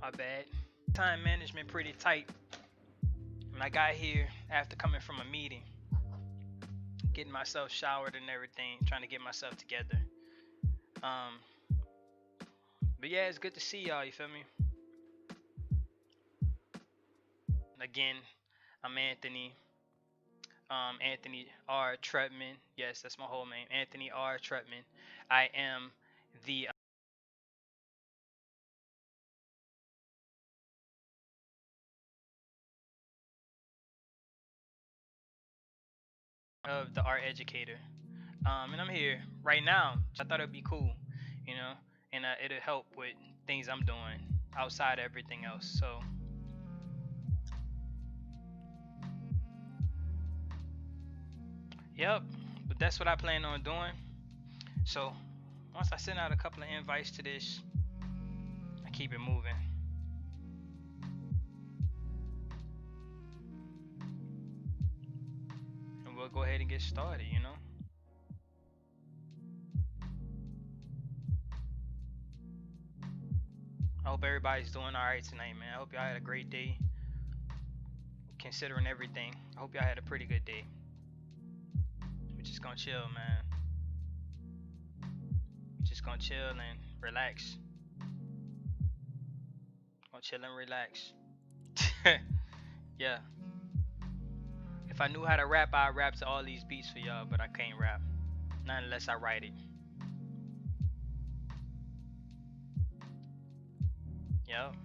My bad. Time management pretty tight. When I got here after coming from a meeting, getting myself showered and everything, trying to get myself together. Um, but yeah, it's good to see y'all. You feel me? Again, I'm Anthony. Anthony R. Trutman. Yes, that's my whole name. Anthony R. Trutman. I am the of the art educator. And I'm here right now. I thought it'd be cool, you know, and it'll help with things I'm doing outside of everything else. So, yep, but that's what I plan on doing. So, once I send out a couple of invites to this, I keep it moving. And we'll go ahead and get started, you know? I hope everybody's doing all right tonight, man. I hope y'all had a great day. Considering everything, I hope y'all had a pretty good day. We're just gonna chill, man. We're just gonna chill and relax. Gonna chill and relax. Yeah. If I knew how to rap, I'd rap to all these beats for y'all, but I can't rap. Not unless I write it. Yep.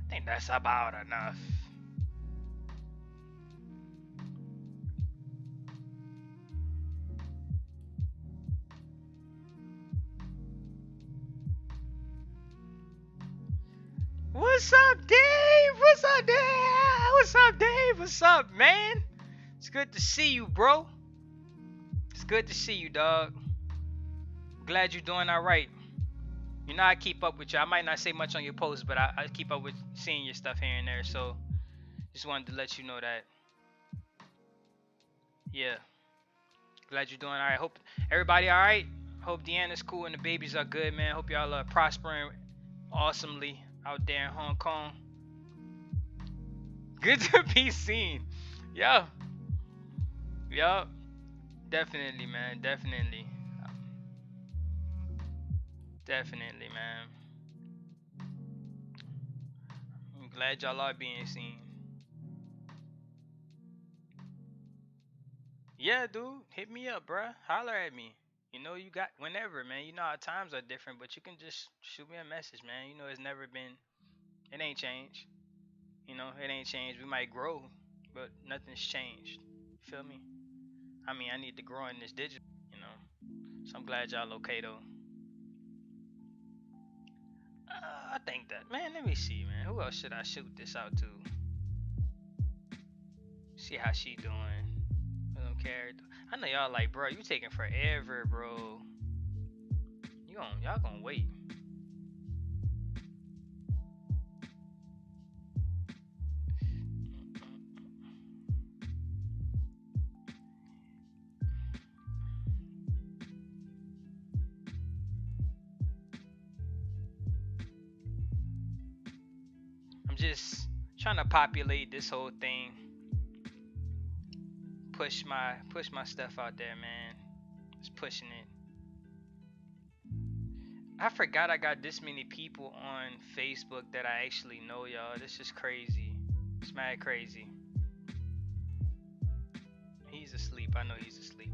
I think that's about enough. What's up, Dave? What's up, Dave? What's up, Dave? What's up, man? It's good to see you, bro. It's good to see you, dog. Glad you're doing all right. You know I keep up with you. I might not say much on your posts, but I keep up with seeing your stuff here and there. So just wanted to let you know that. Yeah. Glad you're doing all right. Hope everybody all right. Hope Deanna's cool and the babies are good, man. Hope y'all are prospering awesomely out there in Hong Kong. Good to be seen. Yeah. Yup. Definitely, man. Definitely. Definitely, man. I'm glad y'all are being seen. Yeah, dude. Hit me up, bruh. Holler at me. You know you got whenever, man. You know our times are different, but you can just shoot me a message, man. You know it's never been, it ain't changed. You know, it ain't changed. We might grow, but nothing's changed. You feel me? I mean, I need to grow in this digital, you know. So I'm glad y'all okay though. I think that, man. Let me see, man. Who else should I shoot this out to? See how she doing. I don't care. I know y'all like, bro. You taking forever, bro. Y'all gonna wait. I'm just trying to populate this whole thing. Push my stuff out there, man. Just pushing it. I forgot I got this many people on Facebook that I actually know, y'all. This is crazy. It's mad crazy. He's asleep. I know he's asleep.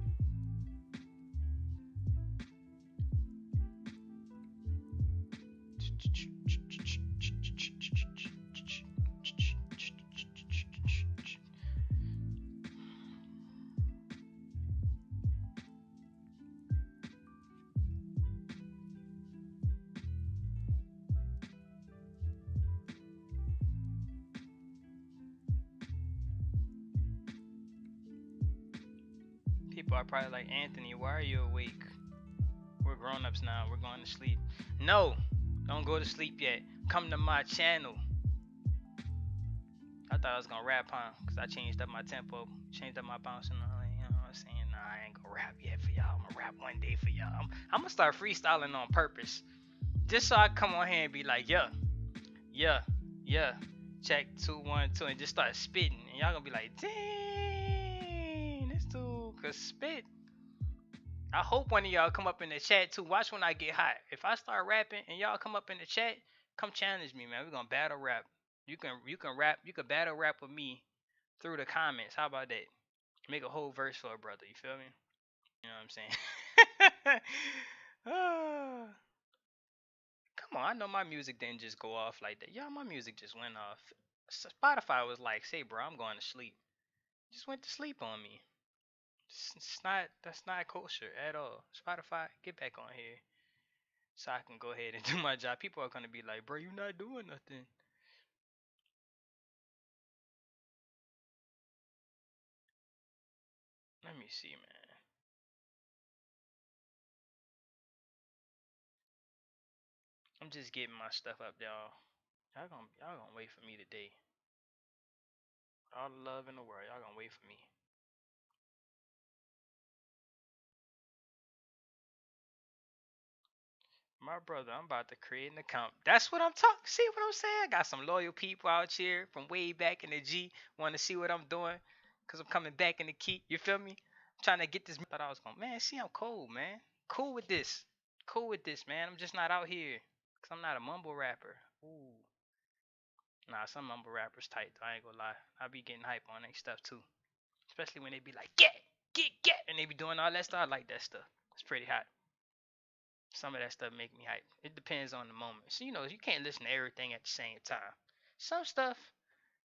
People are probably like, Anthony, why are you awake? We're grown-ups now. We're going to sleep. No, don't go to sleep yet. Come to my channel. I thought I was gonna rap, huh? Cause I changed up my tempo, changed up my bounce, and you know what I'm saying? Nah, I ain't gonna rap yet for y'all. I'm gonna rap one day for y'all. I'm gonna start freestyling on purpose. Just so I come on here and be like, yeah, yeah, yeah, check 2 1 2, and just start spitting, and y'all gonna be like, dang, this dude could spit. I hope one of y'all come up in the chat too. Watch when I get hot. If I start rapping and y'all come up in the chat, come challenge me, man. We're gonna battle rap. You can rap. You can battle rap with me through the comments. How about that? Make a whole verse for a brother. You feel me? You know what I'm saying? Come on, I know my music didn't just go off like that. Y'all, my music just went off. Spotify was like, "Say, bro, I'm going to sleep." Just went to sleep on me. It's not. That's not kosher at all. Spotify, get back on here so I can go ahead and do my job. People are gonna be like, "Bro, you not doing nothing." Let me see, man. I'm just getting my stuff up, y'all. Y'all gonna wait for me today. All the love in the world, y'all gonna wait for me. My brother, I'm about to create an account. That's what I'm talking. See what I'm saying? I got some loyal people out here from way back in the G. Want to see what I'm doing? Cause I'm coming back in the key. You feel me? I'm trying to get this. Thought I was going. Man, see, I'm cold, man. Cool with this. Cool with this, man. I'm just not out here. Cause I'm not a mumble rapper. Ooh. Nah, some mumble rappers tight though. I ain't gonna lie. I be getting hype on their stuff too. Especially when they be like, get, and they be doing all that stuff. I like that stuff. It's pretty hot. Some of that stuff make me hype. It depends on the moment. So you know, you can't listen to everything at the same time. Some stuff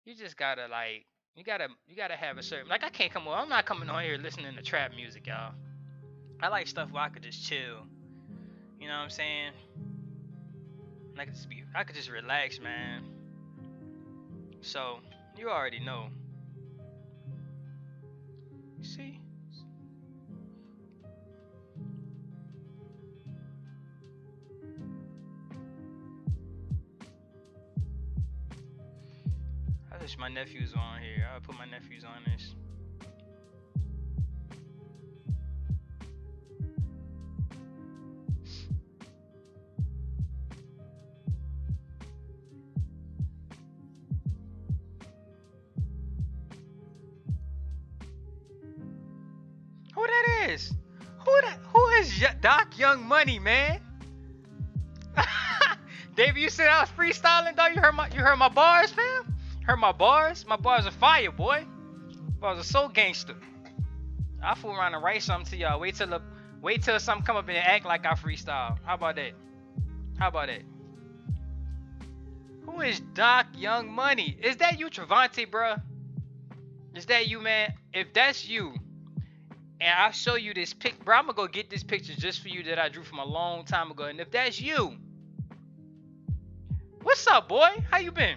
you just gotta like you gotta have a certain like I can't come on. I'm not coming on here listening to trap music, y'all. I like stuff where I could just chill. You know what I'm saying? I could just relax, man. So you already know. See? I wish my nephews were on here. I'll put my nephews on this. Who that is? Who is Doc Young Money, man? Dave, you said I was freestyling, though. You heard my bars, fam? Heard my bars? My bars are fire, boy. Bars are so gangster. I'll fool around and write something to y'all. Wait till something come up and act like I freestyle. How about that? How about that? Who is Doc Young Money? Is that you, Travante, bruh? Is that you, man? If that's you, and I'll show you this pic, bro, I'm gonna go get this picture just for you that I drew from a long time ago. And if that's you, what's up, boy? How you been?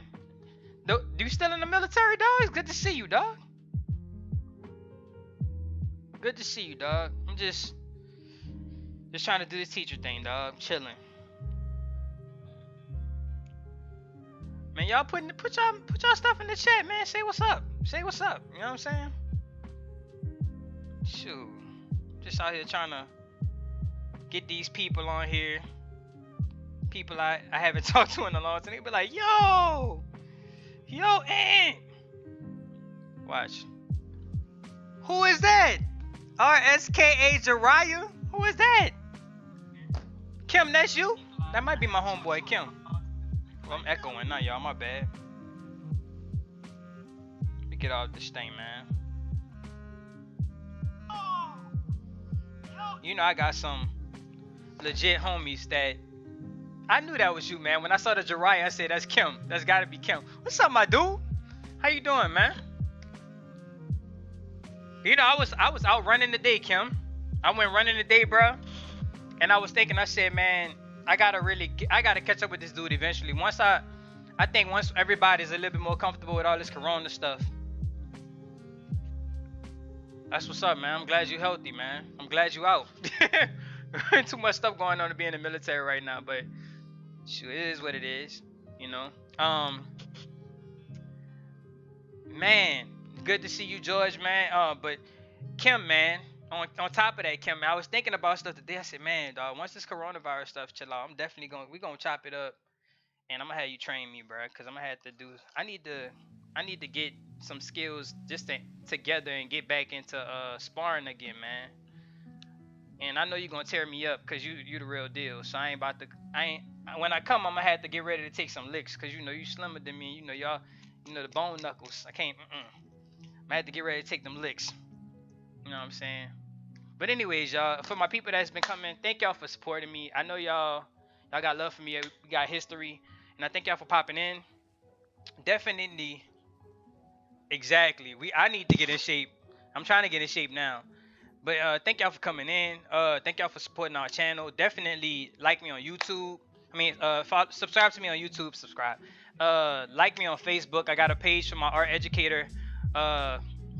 Do you still in the military, dog? It's good to see you, dog. Good to see you, dog. I'm just trying to do this teacher thing, dog. I'm chilling. Man, y'all put y'all stuff in the chat, man. Say what's up. Say what's up. You know what I'm saying? Shoot. Just out here trying to get these people on here. People I haven't talked to in a long time. They be like, yo, Ant. Watch. Who is that? RSKA Jiraiya? Who is that? Kim, that's you? That might be my homeboy, Kim. Well, I'm echoing now, y'all. My bad. Let me get off this thing, man. You know I got some legit homies that I knew that was you, man. When I saw the Jiraiya, I said, that's Kim. That's gotta be Kim. What's up, my dude? How you doing, man? You know, I was out running the day, Kim. I went running the day, bro. And I was thinking, I said, man, I gotta catch up with this dude eventually. Once everybody's a little bit more comfortable with all this corona stuff. That's what's up, man. I'm glad you're healthy, man. I'm glad you out. Too much stuff going on to be in the military right now, but shoot, it is what it is, you know. Man, good to see you, George, man. But Kim, man, on top of that, Kim, I was thinking about stuff today. I said, man, dog, once this coronavirus stuff chill out, I'm definitely we gonna chop it up, and I'm gonna have you train me, bro, cause I'm gonna have to do. I need to get some skills just together and get back into sparring again, man. And I know you're gonna tear me up, cause you the real deal. So I ain't about to. I ain't. When I come, I'm gonna have to get ready to take some licks, cause you know you slimmer than me. You know y'all. You know the bone knuckles. I can't. I have to get ready to take them licks. You know what I'm saying? But anyways, y'all, for my people that's been coming, thank y'all for supporting me. I know y'all got love for me. We got history, and I thank y'all for popping in. Definitely, exactly. I need to get in shape. I'm trying to get in shape now. But thank y'all for coming in. Thank y'all for supporting our channel. Definitely like me on YouTube. I mean, subscribe to me on YouTube. Subscribe. Like me on Facebook. I got a page for my art educator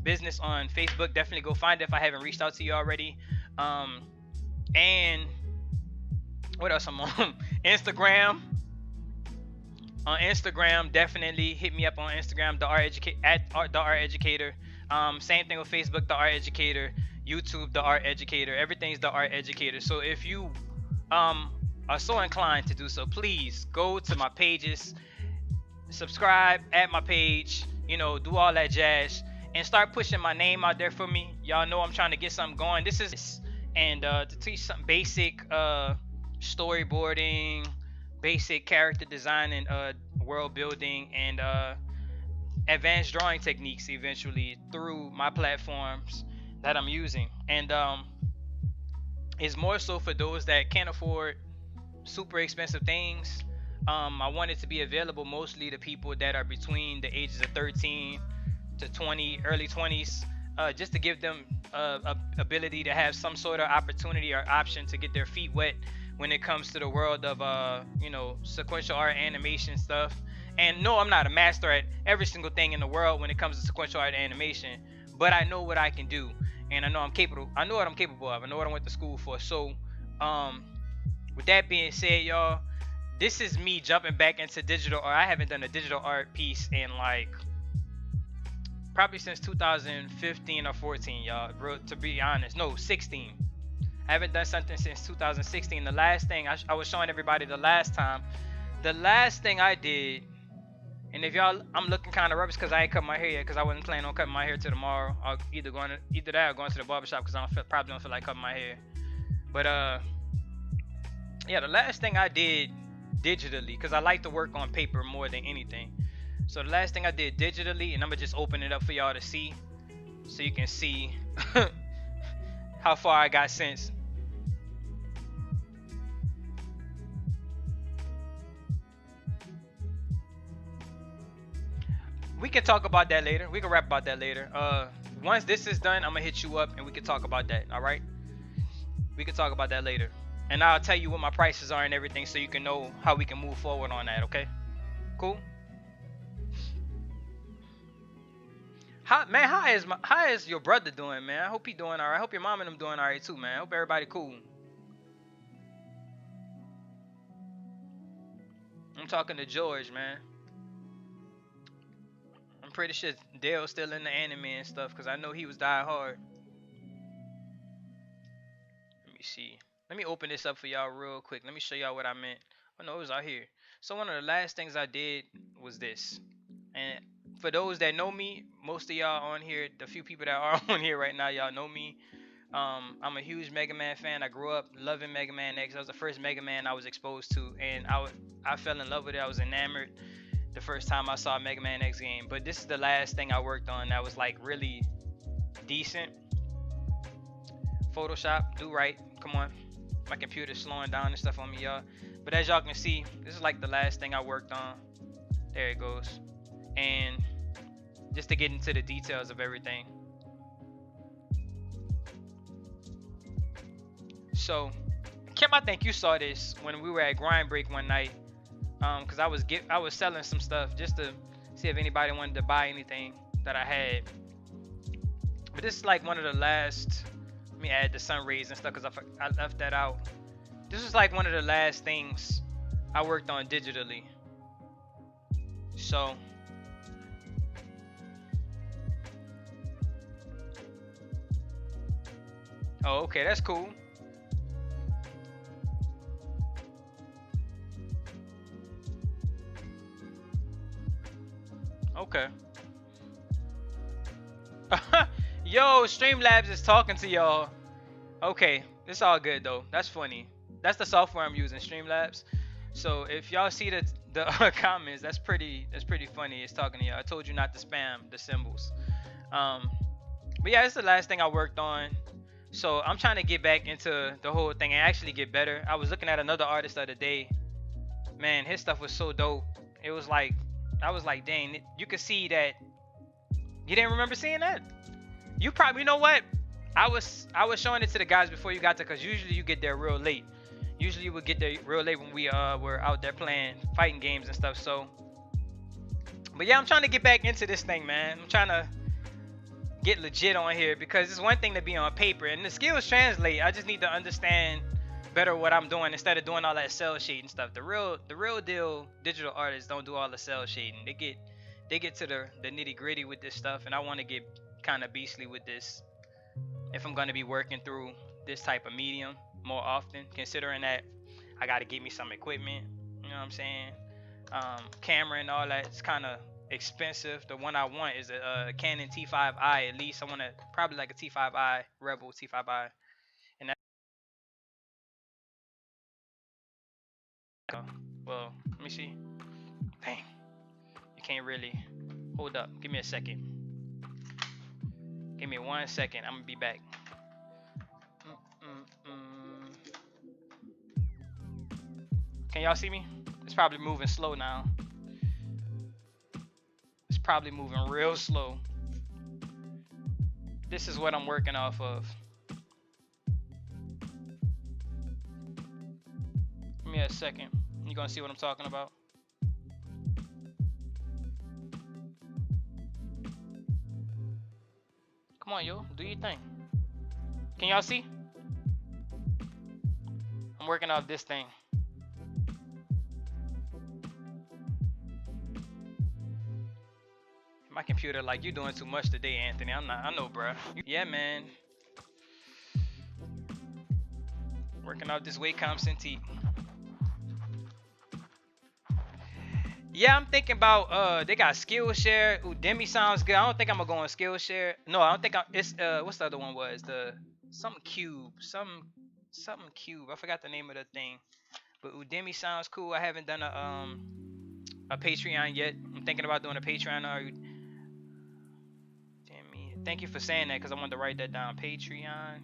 business on Facebook. Definitely go find it if I haven't reached out to you already. And what else I'm on? Instagram. On Instagram, definitely hit me up on Instagram, the art educator. Same thing with Facebook, the art educator. YouTube, the art educator. Everything's the art educator. So if you are so inclined to do so, please go to my pages, subscribe, add my page, you know, do all that jazz, and start pushing my name out there for me. Y'all know I'm trying to get something going. This is and to teach some basic storyboarding, basic character design, and world building, and advanced drawing techniques eventually through my platforms that I'm using. And it's more so for those that can't afford super expensive things. I want it to be available mostly to people that are between the ages of 13 to 20, early 20s, just to give them ability to have some sort of opportunity or option to get their feet wet when it comes to the world of you know, sequential art, animation stuff. And no, I'm not a master at every single thing in the world when it comes to sequential art and animation, but I know what I can do, and I know I'm capable. I know what I'm capable of. I know what I went to school for. So with that being said, y'all, this is me jumping back into digital art. I haven't done a digital art piece in like probably since 2015 or 14, y'all, bro, to be honest. No, 16. I haven't done something since 2016. The last thing I was showing everybody the last time, the last thing I did, and if y'all, I'm looking kind of rubbish because I ain't cut my hair yet, because I wasn't planning on cutting my hair till tomorrow. I'll either that or going to the barbershop because probably don't feel like cutting my hair. But yeah, the last thing I did digitally, because I like to work on paper more than anything. So the last thing I did digitally, and I'm gonna just open it up for y'all to see, so you can see how far I got since. We can talk about that later. We can rap about that later. Once this is done, I'm gonna hit you up and we can talk about that. All right? We can talk about that later, and I'll tell you what my prices are and everything, so you can know how we can move forward on that. Okay? Cool. How is your brother doing, man? I hope he doing all right. I hope your mom and them doing all right too, man. I hope everybody cool. I'm talking to George, man. I'm pretty sure Dale's still in the anime and stuff, because I know he was die hard. Let me see. Let me open this up for y'all real quick. Let me show y'all what I meant. Oh no, it was out here. So one of the last things I did was this. And for those that know me, most of y'all on here, the few people that are on here right now, y'all know me. I'm a huge Mega Man fan. I grew up loving Mega Man X. That was the first Mega Man I was exposed to, and I fell in love with it. I was enamored the first time I saw a Mega Man X game. But this is the last thing I worked on that was like really decent. Photoshop, do right. Come on. My computer's slowing down and stuff on me, y'all. But as y'all can see, this is like the last thing I worked on. There it goes. And just to get into the details of everything. So, Kim, I think you saw this when we were at Grind Break one night. Cause I was selling some stuff just to see if anybody wanted to buy anything that I had. But this is like one of the last. Let me add the sun rays and stuff, cause I left that out. This is like one of the last things I worked on digitally. So. Oh, okay, that's cool. Okay. Yo, Streamlabs is talking to y'all. Okay, it's all good though. That's funny. That's the software I'm using, Streamlabs. So if y'all see the comments, that's pretty funny. It's talking to y'all. I told you not to spam the symbols. Um, but yeah, it's the last thing I worked on. So I'm trying to get back into the whole thing and actually get better. I was looking at another artist the other day. Man, his stuff was so dope. It was like, I was like, dang, you could see that. You didn't remember seeing that? You probably, you know what? I was showing it to the guys before you got there, because usually you get there real late. Usually you would get there real late when we were out there playing fighting games and stuff. So, but yeah, I'm trying to get back into this thing, man. I'm trying to get legit on here, because it's one thing to be on paper and the skills translate. I just need to understand better what I'm doing instead of doing all that cell shading stuff. The real deal digital artists don't do all the cell shading. They get to the nitty gritty with this stuff, and I want to get kind of beastly with this if I'm going to be working through this type of medium more often, considering that I got to get me some equipment. You know what I'm saying? Camera and all that. It's kind of expensive. The one I want is a Canon T5i. At least I want to probably like a T5i, Rebel T5i, and that. Well, let me see. Dang, you can't really. Hold up. Give me a second. Give me 1 second. I'm gonna be back. Can y'all see me? It's probably moving slow now. It's probably moving real slow. This is what I'm working off of. Give me a second. You're gonna see what I'm talking about. Come on, yo. Do your thing. Can y'all see? I'm working off this thing. My computer, like, you doing too much today, Anthony. I'm not. I know, bruh. Yeah, man. Working off this Wacom Cintiq. Yeah, I'm thinking about they got Skillshare. Udemy sounds good. I don't think I'm gonna go on Skillshare. No, I don't think it's what's the other one was? The something Cube. Something Cube. I forgot the name of the thing. But Udemy sounds cool. I haven't done a Patreon yet. I'm thinking about doing a Patreon or Udemy. Thank you for saying that, because I wanted to write that down. Patreon.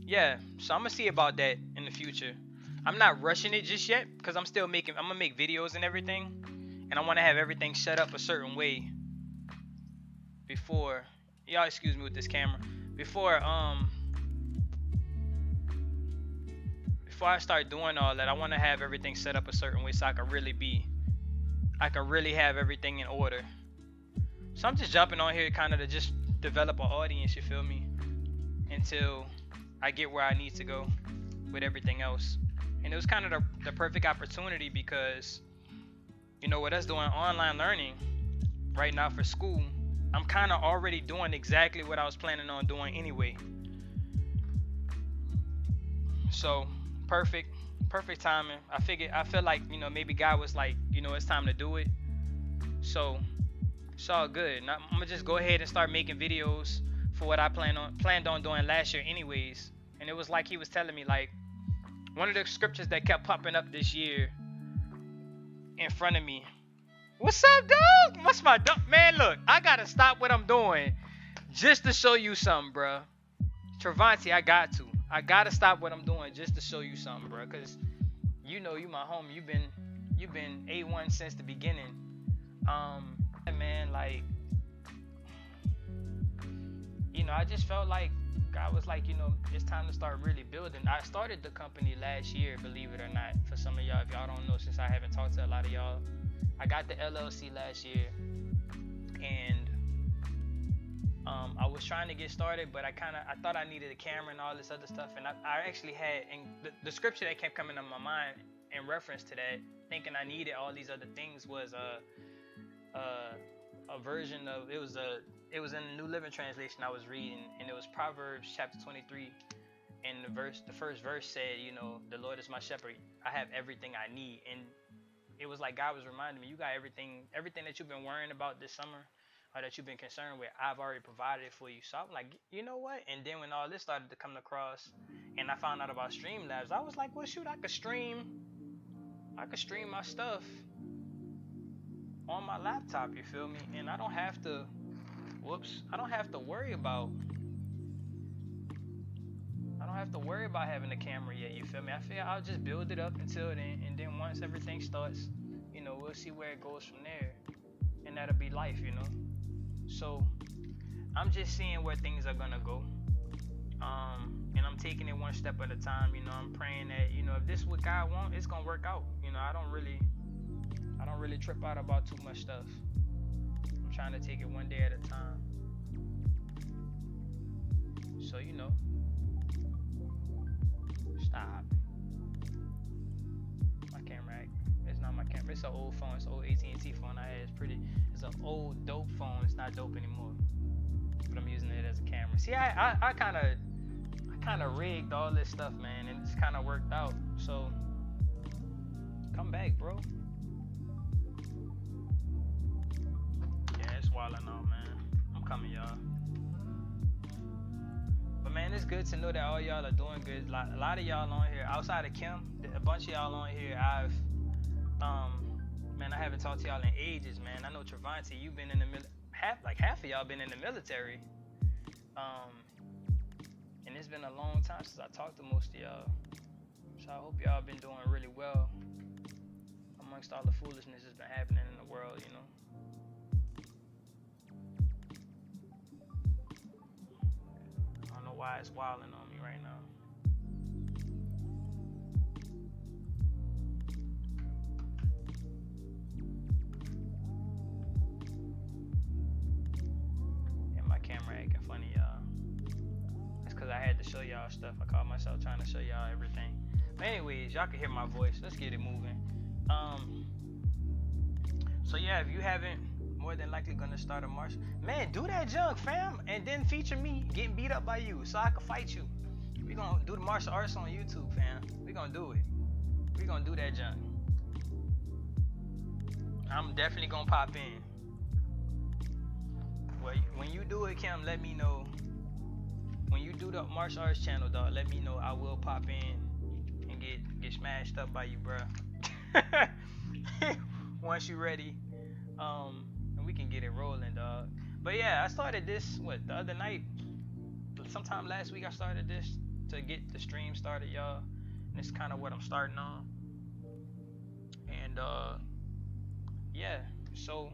Yeah, so I'm gonna see about that in the future. I'm not rushing it just yet, because I'm gonna make videos and everything, and I want to have everything set up a certain way before, y'all excuse me with this camera, before I start doing all that. I want to have everything set up a certain way so I can really have everything in order. So I'm just jumping on here kind of to just develop an audience, you feel me, until I get where I need to go with everything else. And it was kind of the perfect opportunity, because, you know, with us doing online learning right now for school, I'm kind of already doing exactly what I was planning on doing anyway. So perfect timing. I feel like, you know, maybe God was like, you know, it's time to do it. So it's all good. Now, I'm gonna just go ahead and start making videos for what I planned on doing last year anyways. And it was like he was telling me, like, one of the scriptures that kept popping up this year in front of me. What's up, dog? What's my dog? Man, look, I gotta stop what I'm doing just to show you something, bro. Travanti, I gotta stop what I'm doing just to show you something, bro. Cause you know you my homie. You've been A1 since the beginning. Man, like, you know, I just felt like God was like, you know, it's time to start really building. I started the company last year, believe it or not. For some of y'all, if y'all don't know, since I haven't talked to a lot of y'all, I got the LLC last year, and I was trying to get started, but I thought I needed a camera and all this other stuff, and I actually had, and the scripture that kept coming to my mind in reference to that, thinking I needed all these other things, was a version of, it was in the New Living Translation I was reading, and it was Proverbs chapter 23, and the first verse said, you know, the Lord is my shepherd. I have everything I need. And it was like God was reminding me, you got everything that you've been worrying about this summer, or that you've been concerned with, I've already provided it for you. So I'm like, you know what? And then when all this started to come across, and I found out about Streamlabs, I was like, well, shoot, I could stream my stuff on my laptop, you feel me? And I don't have to worry about having a camera yet, you feel me? I feel I'll just build it up until then, and then once everything starts, you know, we'll see where it goes from there. And that'll be life, you know. So I'm just seeing where things are gonna go. And I'm taking it one step at a time, you know. I'm praying that, you know, if this is what God wants, it's gonna work out. You know, I don't really trip out about too much stuff. I'm trying to take it one day at a time. So, you know, stop. My camera, it's not my camera. It's an old phone. It's an old AT&T phone I had. It's an old dope phone. It's not dope anymore. But I'm using it as a camera. See, I kind of rigged all this stuff, man, and it's kind of worked out. So come back, bro. Yeah, it's wilding out, man. I'm coming, y'all. But man, it's good to know that all y'all are doing good. A lot of y'all on here, outside of Kim, a bunch of y'all on here, man, I haven't talked to y'all in ages, man. I know Travanti, you've been in the half of y'all been in the military. And it's been a long time since I talked to most of y'all. So I hope y'all been doing really well amongst all the foolishness that's been happening in the world, you know. I don't know why it's wilding on me right now. And my camera acting funny, y'all. That's because I had to show y'all stuff. I caught myself trying to show y'all everything. But anyways, y'all can hear my voice. Let's get it moving. So yeah, if you haven't, more than likely gonna start a march. Man, do that junk, fam, and then feature me getting beat up by you so I can fight you. We gonna do the martial arts on YouTube, fam. We gonna do it. We gonna do that junk. I'm definitely gonna pop in. Well, when you do it, Kim, let me know. When you do the martial arts channel, dog, let me know. I will pop in and get smashed up by you, bruh. Once you ready, and we can get it rolling, dog. But yeah, I started this the other night, sometime last week. I started this to get the stream started, y'all. And it's kind of what I'm starting on. And yeah, so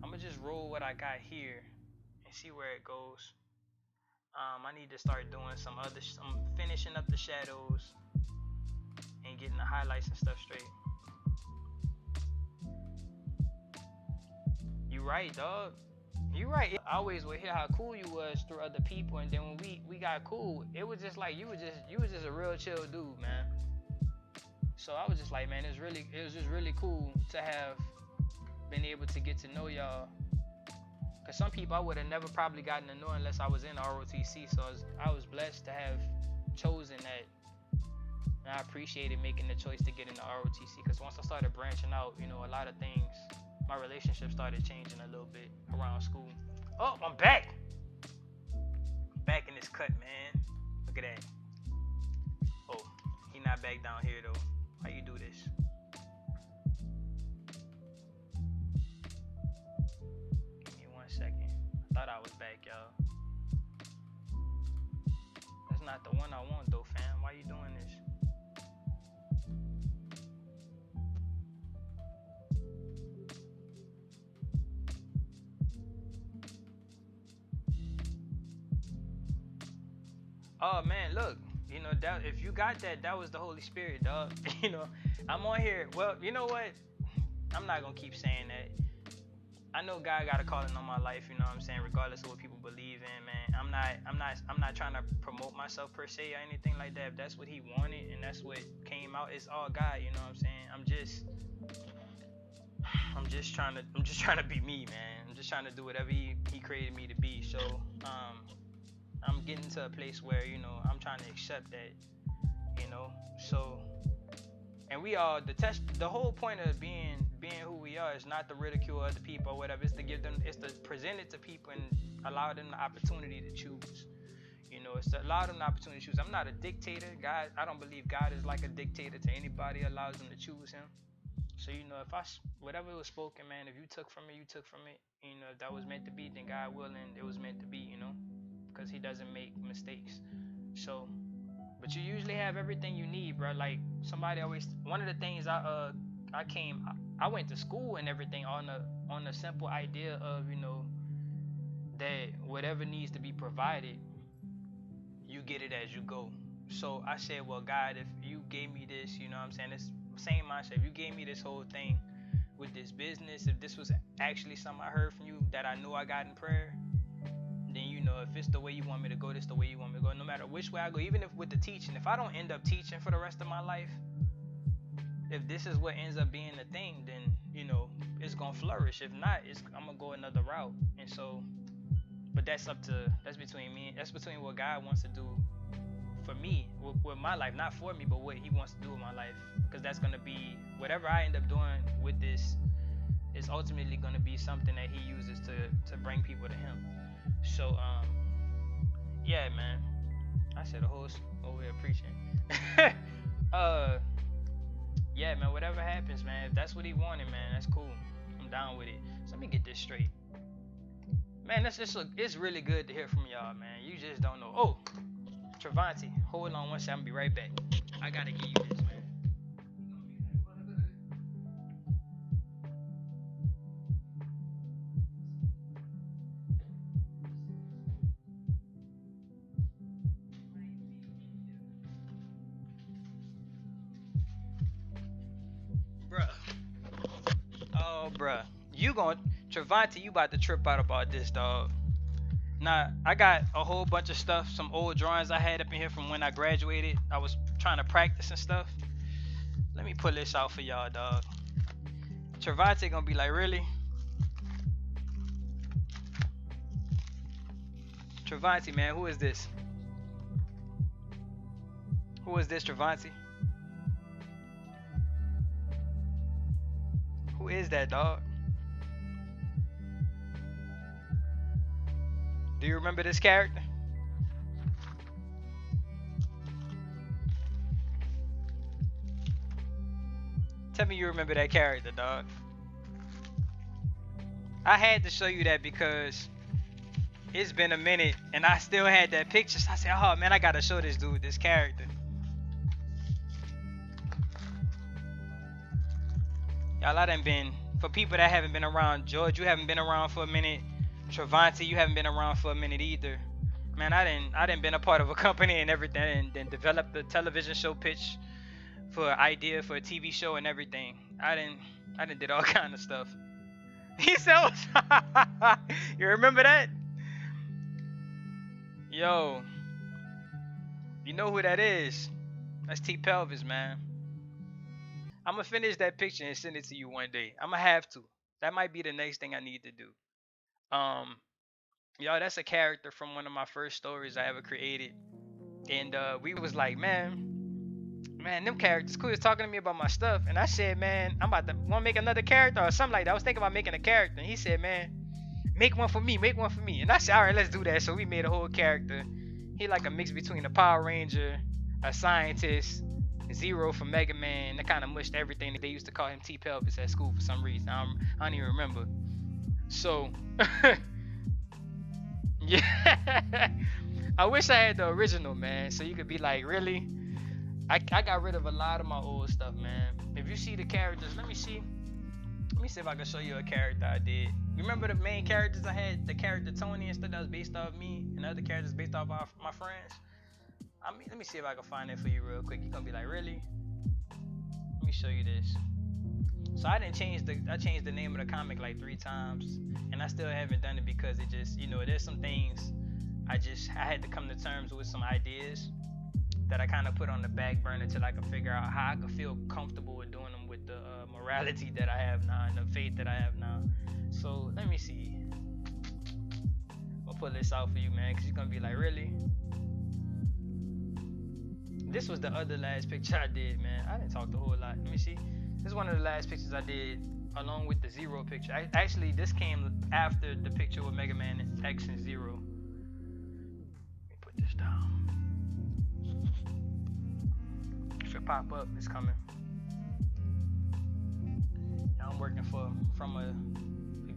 I'm gonna just roll what I got here and see where it goes. I need to start doing some finishing up the shadows and getting the highlights and stuff straight. You right, dog. You right. I always would hear how cool you was through other people, and then when we got cool, it was just like you was just a real chill dude, man. So I was just like, man, it was just really cool to have been able to get to know y'all. Cause some people I would have never probably gotten to know unless I was in ROTC. So I was blessed to have chosen that. And I appreciated making the choice to get into ROTC. Cause once I started branching out, you know, a lot of things, my relationship started changing a little bit around school. Oh, I'm back. Back in this cut, man. Look at that. Oh, he not back down here though. How you do this? Second. I thought I was back, y'all. That's not the one I want though, fam. Why you doing this? Oh man, look. You know, that if you got that was the Holy Spirit, dog. You know, I'm on here. Well, you know what? I'm not gonna keep saying that. I know God got a calling on my life, you know what I'm saying, regardless of what people believe in, man. I'm not trying to promote myself per se or anything like that. If that's what he wanted and that's what came out, it's all God, you know what I'm saying? I'm just trying to be me, man. I'm just trying to do whatever he created me to be. So I'm getting to a place where, you know, I'm trying to accept that, you know. So, and we all the whole point of being who we are is not to ridicule other people or whatever. It's to present it to people and allow them the opportunity to choose. You know, it's to allow them the opportunity to choose. I'm not a dictator. God, I don't believe God is like a dictator to anybody. Allows them to choose Him. So, you know, whatever was spoken, man, if you took from it, you took from it. You know, if that was meant to be, then God willing, it was meant to be, you know, because He doesn't make mistakes. So, but you usually have everything you need, bro. Like one of the things I went to school and everything on the simple idea of, you know, that whatever needs to be provided, you get it as you go. So I said, well, God, if you gave me this, you know what I'm saying, this same mindset, if you gave me this whole thing with this business, if this was actually something I heard from you that I knew I got in prayer, then, you know, if it's the way you want me to go, this the way you want me to go. No matter which way I go, even if with the teaching, if I don't end up teaching for the rest of my life, if this is what ends up being the thing, then, you know, it's gonna flourish. If not, I'm gonna go another route. And so, but that's between me. That's between what God wants to do for me with my life, not for me, but what He wants to do with my life. Because that's gonna be whatever I end up doing with this is ultimately gonna be something that He uses to bring people to Him. So yeah, man. I said a whole way of preaching. Yeah, man. Whatever happens, man. If that's what He wanted, man, that's cool. I'm down with it. So let me get this straight. Man, it's really good to hear from y'all, man. You just don't know. Oh, Travanti, hold on one second. I'm gonna be right back. I gotta give you this, man. Bruh. Oh, bruh. Travanti, you about to trip out about this, dog. Nah, I got a whole bunch of stuff, some old drawings I had up in here from when I graduated. I was trying to practice and stuff. Let me pull this out for y'all, dog. Travanti gonna be like, really? Travanti, man, who is this? Who is this, Travanti? Who is that, dog? Do you remember this character? Tell me you remember that character, dog. I had to show you that because it's been a minute and I still had that picture. So I said, oh man, I gotta show this dude this character. Y'all, I done been, for people that haven't been around, George, you haven't been around for a minute. Travanti, you haven't been around for a minute either. Man, I didn't been a part of a company and everything, and then developed the television show pitch for an idea for a TV show and everything. I didn't did all kind of stuff. He said, you remember that? Yo, you know who that is? That's T Pelvis, man. I'm gonna finish that picture and send it to you one day. I'm gonna have to. That might be the next thing I need to do. Y'all, that's a character from one of my first stories I ever created, and we was like, man, them characters cool. He was talking to me about my stuff, and I said, man, I'm about to want to make another character or something like that. I was thinking about making a character, and he said, man, make one for me, and I said, all right, let's do that. So we made a whole character. He like a mix between a Power Ranger, a scientist, Zero from Mega Man. That kind of mushed everything. They used to call him T Pelvis at school for some reason. I don't even remember. So yeah, I wish I had the original, man, so you could be like, really? I got rid of a lot of my old stuff, man. If you see the characters, let me see if I can show you a character I did. You remember the main characters I had? The character Tony and stuff that was based off me, and other characters based off my friends. Let me see if I can find it for you real quick. You're gonna be like, really? Let me show you this. So I changed the name of the comic like 3 times, and I still haven't done it because it just, you know, there's some things I had to come to terms with some ideas. that I kind of put on the back burner till I could figure out how I could feel comfortable with doing them with the morality that I have now and the faith that I have now. So let me see. I'll pull this out for you, man, because you're gonna be like, really? This was the other last picture I did, man. I didn't talk the whole lot. Let me see. This is one of the last pictures I did along with the Zero picture. Actually, this came after the picture with Mega Man X and Zero. Let me put this down. If it pop up, it's coming. I'm working from a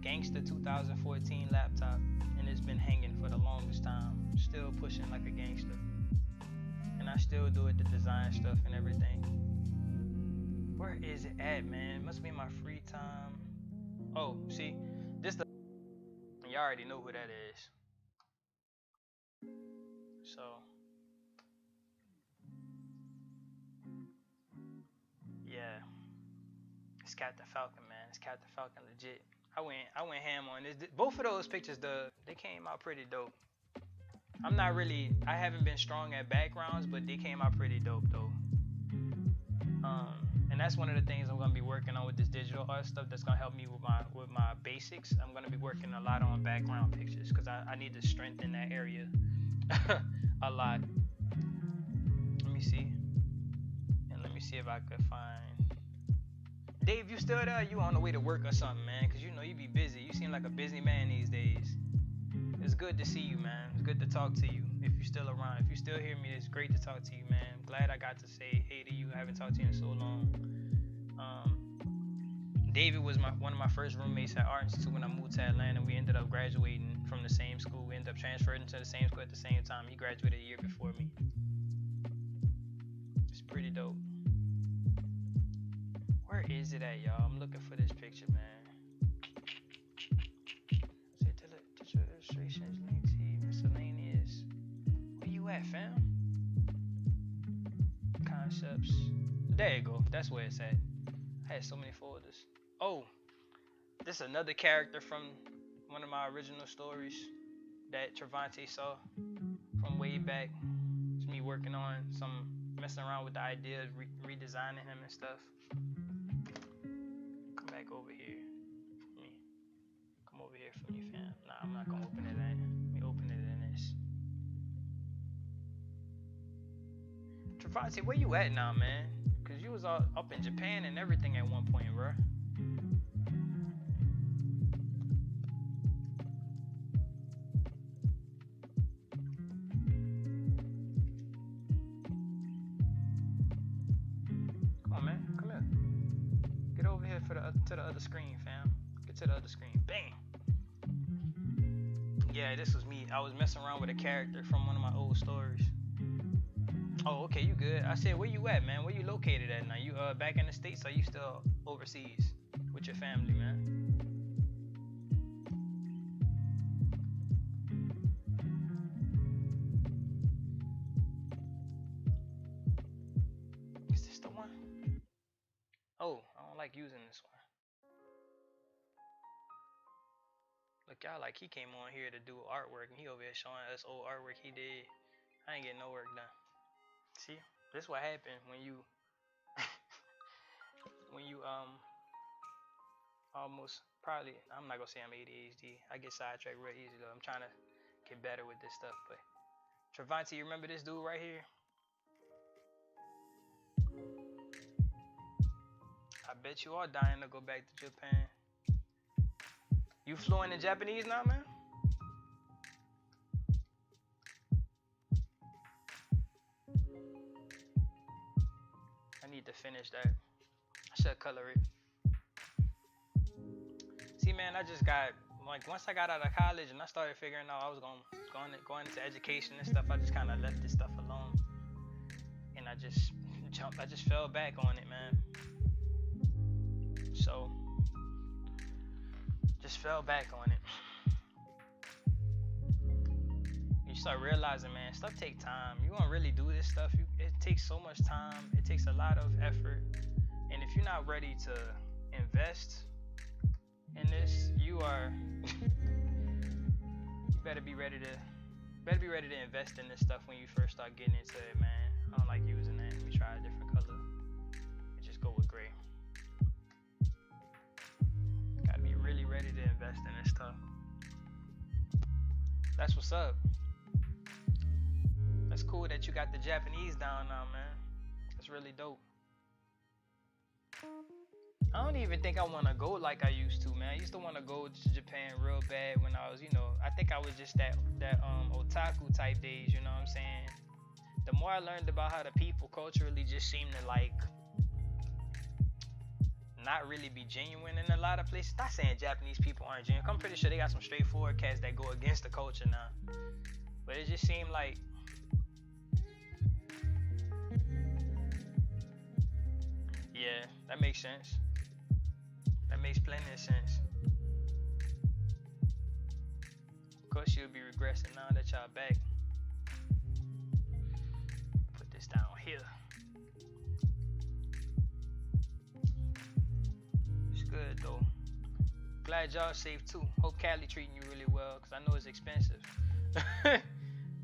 Gangster 2014 laptop, and it's been hanging for the longest time. Still pushing like a gangster. And I still do it, the design stuff and everything. Where is it at, man? It must be my free time. Oh, see, this the you already know who that is. So yeah, it's Captain Falcon, man. It's Captain Falcon legit. I went ham on this. Both of those pictures, they came out pretty dope. I haven't been strong at backgrounds, but they came out pretty dope though. And that's one of the things I'm gonna be working on with this digital art stuff. That's gonna help me with my basics. I'm gonna be working a lot on background pictures because I need to strengthen that area a lot. Let me see, and let me see if I could find. Dave, you still there? You on the way to work or something, man? Because you know you be busy. You seem like a busy man these days. It's good to see you, man. It's good to talk to you. If you're still around, if you still hear me, it's great to talk to you, man. I'm glad I got to say hey to you. I haven't talked to you in so long. David was one of my first roommates at Art Institute when I moved to Atlanta. We ended up graduating from the same school. We ended up transferring to the same school at the same time. He graduated a year before me. It's pretty dope. Where is it at, y'all? I'm looking for this picture, man. Digital illustrations, link miscellaneous. Where you at, fam? Concepts. There you go. That's where it's at. I had so many folders. Oh, this is another character from one of my original stories that Trevante saw from way back. It's me working on messing around with the idea of redesigning him and stuff. Come back over here for me. Come over here for me, fam. Nah, I'm not gonna open it in. Let me open it in this. Trevante, where you at now, man? Cause you was all up in Japan and everything at one point, bro. Come on, man. Come here. Get over here to the other screen, fam. Get to the other screen. Bam. Yeah, this was me. I was messing around with a character from one of my old stories. Oh, okay, you good. I said, where you at, man? Where you located at now? You back in the States, or you still overseas with your family, man? Is this the one? Oh, I don't like using this one. Look, y'all, like he came on here to do artwork, and he over here showing us old artwork he did. I ain't getting no work done. See, this is what happened when you almost probably, I'm not gonna say I'm ADHD. I get sidetracked real easy though. I'm trying to get better with this stuff. But Trevante, you remember this dude right here? I bet you are dying to go back to Japan. You fluent in Japanese now, man? I need to finish that. I should color it. See, man, I just got, like, once I got out of college and I started figuring out I was going into education and stuff, I just kind of left this stuff alone. And I just fell back on it, man. So, just fell back on it. You start realizing, man, stuff takes time. You want to really do this stuff, it takes so much time. It takes a lot of effort. And if you're not ready to invest in this, you better be ready to invest in this stuff when you first start getting into it, man. I don't like using that. Let me try a different color. Just go with gray. Gotta be really ready to invest in this stuff. That's what's up. That's cool that you got the Japanese down now, man. That's really dope. I don't even think I want to go like I used to, man. I used to want to go to Japan real bad when I was, I think I was just that otaku type days, you know what I'm saying? The more I learned about how the people culturally just seem to like not really be genuine in a lot of places. Not saying Japanese people aren't genuine. I'm pretty sure they got some straightforward cats that go against the culture now. But it just seemed like yeah, that makes sense. That makes plenty of sense. Of course, you'll be regressing now that y'all back. Put this down here. It's good though. Glad y'all safe too. Hope Cali treating you really well, cause I know it's expensive.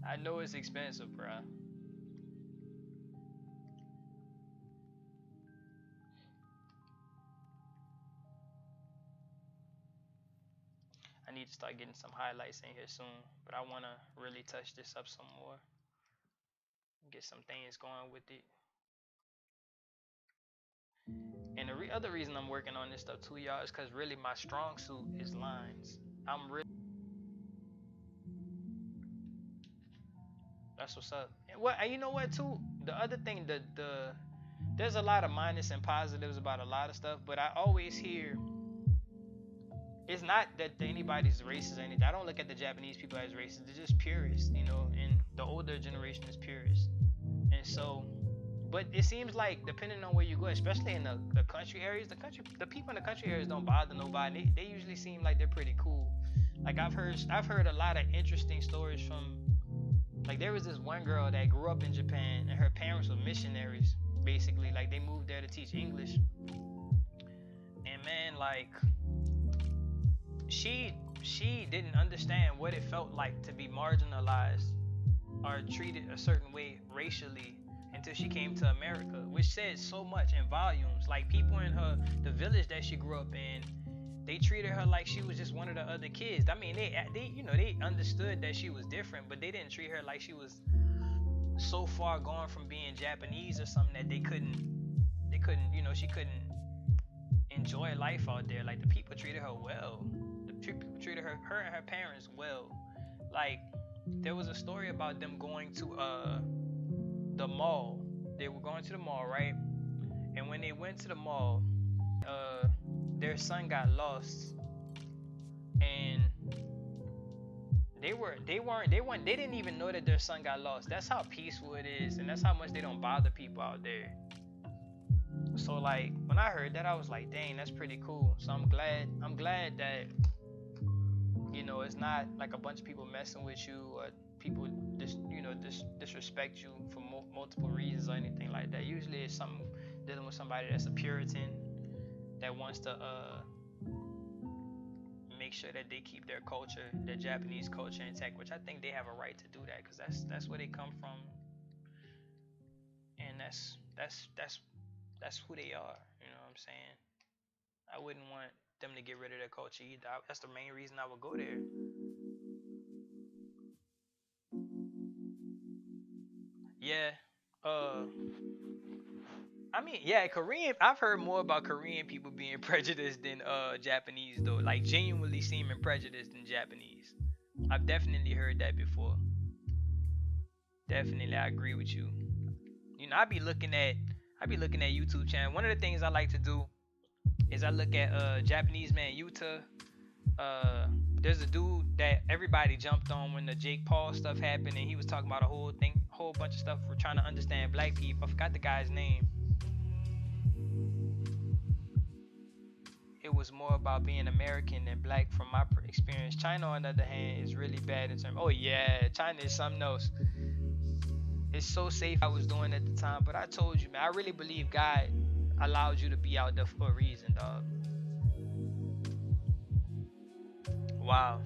I know it's expensive, bro. I need to start getting some highlights in here soon, but I want to really touch this up some more. Get some things going with it. And the other reason I'm working on this stuff too, y'all, is because really my strong suit is lines. That's what's up. And you know what too? The other thing, there's a lot of minus and positives about a lot of stuff, but I always hear it's not that anybody's racist or anything. I don't look at the Japanese people as racist. They're just purists, and the older generation is purist. And so, but it seems like depending on where you go, especially in the country areas, the people in the country areas don't bother nobody. They usually seem like they're pretty cool. Like I've heard a lot of interesting stories from, like there was this one girl that grew up in Japan and her parents were missionaries, basically. Like they moved there to teach English. And man, like she didn't understand what it felt like to be marginalized or treated a certain way racially until she came to America, which said so much in volumes. Like people in the village that she grew up in, they treated her like she was just one of the other kids. I mean, they understood that she was different, but they didn't treat her like she was so far gone from being Japanese or something that she couldn't enjoy life out there. Like the people treated her well. The people treated her and her parents well. Like there was a story about them going to the mall. They were going to the mall, right? And when they went to the mall, their son got lost, and they didn't even know that their son got lost. That's how peaceful it is, and that's how much they don't bother people out there. So like when I heard that, I was like, dang, that's pretty cool. So I'm glad that it's not like a bunch of people messing with you or people disrespect you for multiple reasons or anything like that. Usually it's something dealing with somebody that's a Puritan that wants to make sure that they keep their culture, their Japanese culture intact, which I think they have a right to do that because that's where they come from, and that's who they are. You know what I'm saying? I wouldn't want them to get rid of their culture either. That's the main reason I would go there. Yeah. I mean, yeah, Korean. I've heard more about Korean people being prejudiced than Japanese though. Like genuinely seeming prejudiced than Japanese. I've definitely heard that before. Definitely, I agree with you. I be looking at YouTube channel. One of the things I like to do is I look at Japanese man Yuta. There's a dude that everybody jumped on when the Jake Paul stuff happened, and he was talking about a whole bunch of stuff. We're trying to understand black people. I forgot the guy's name. It was more about being American than black from my experience. China, on the other hand, is really bad in terms. Oh yeah, China is something else. It's so safe. I was doing at the time, but I told you, man, I really believe God allowed you to be out there for a reason, dog. Wow.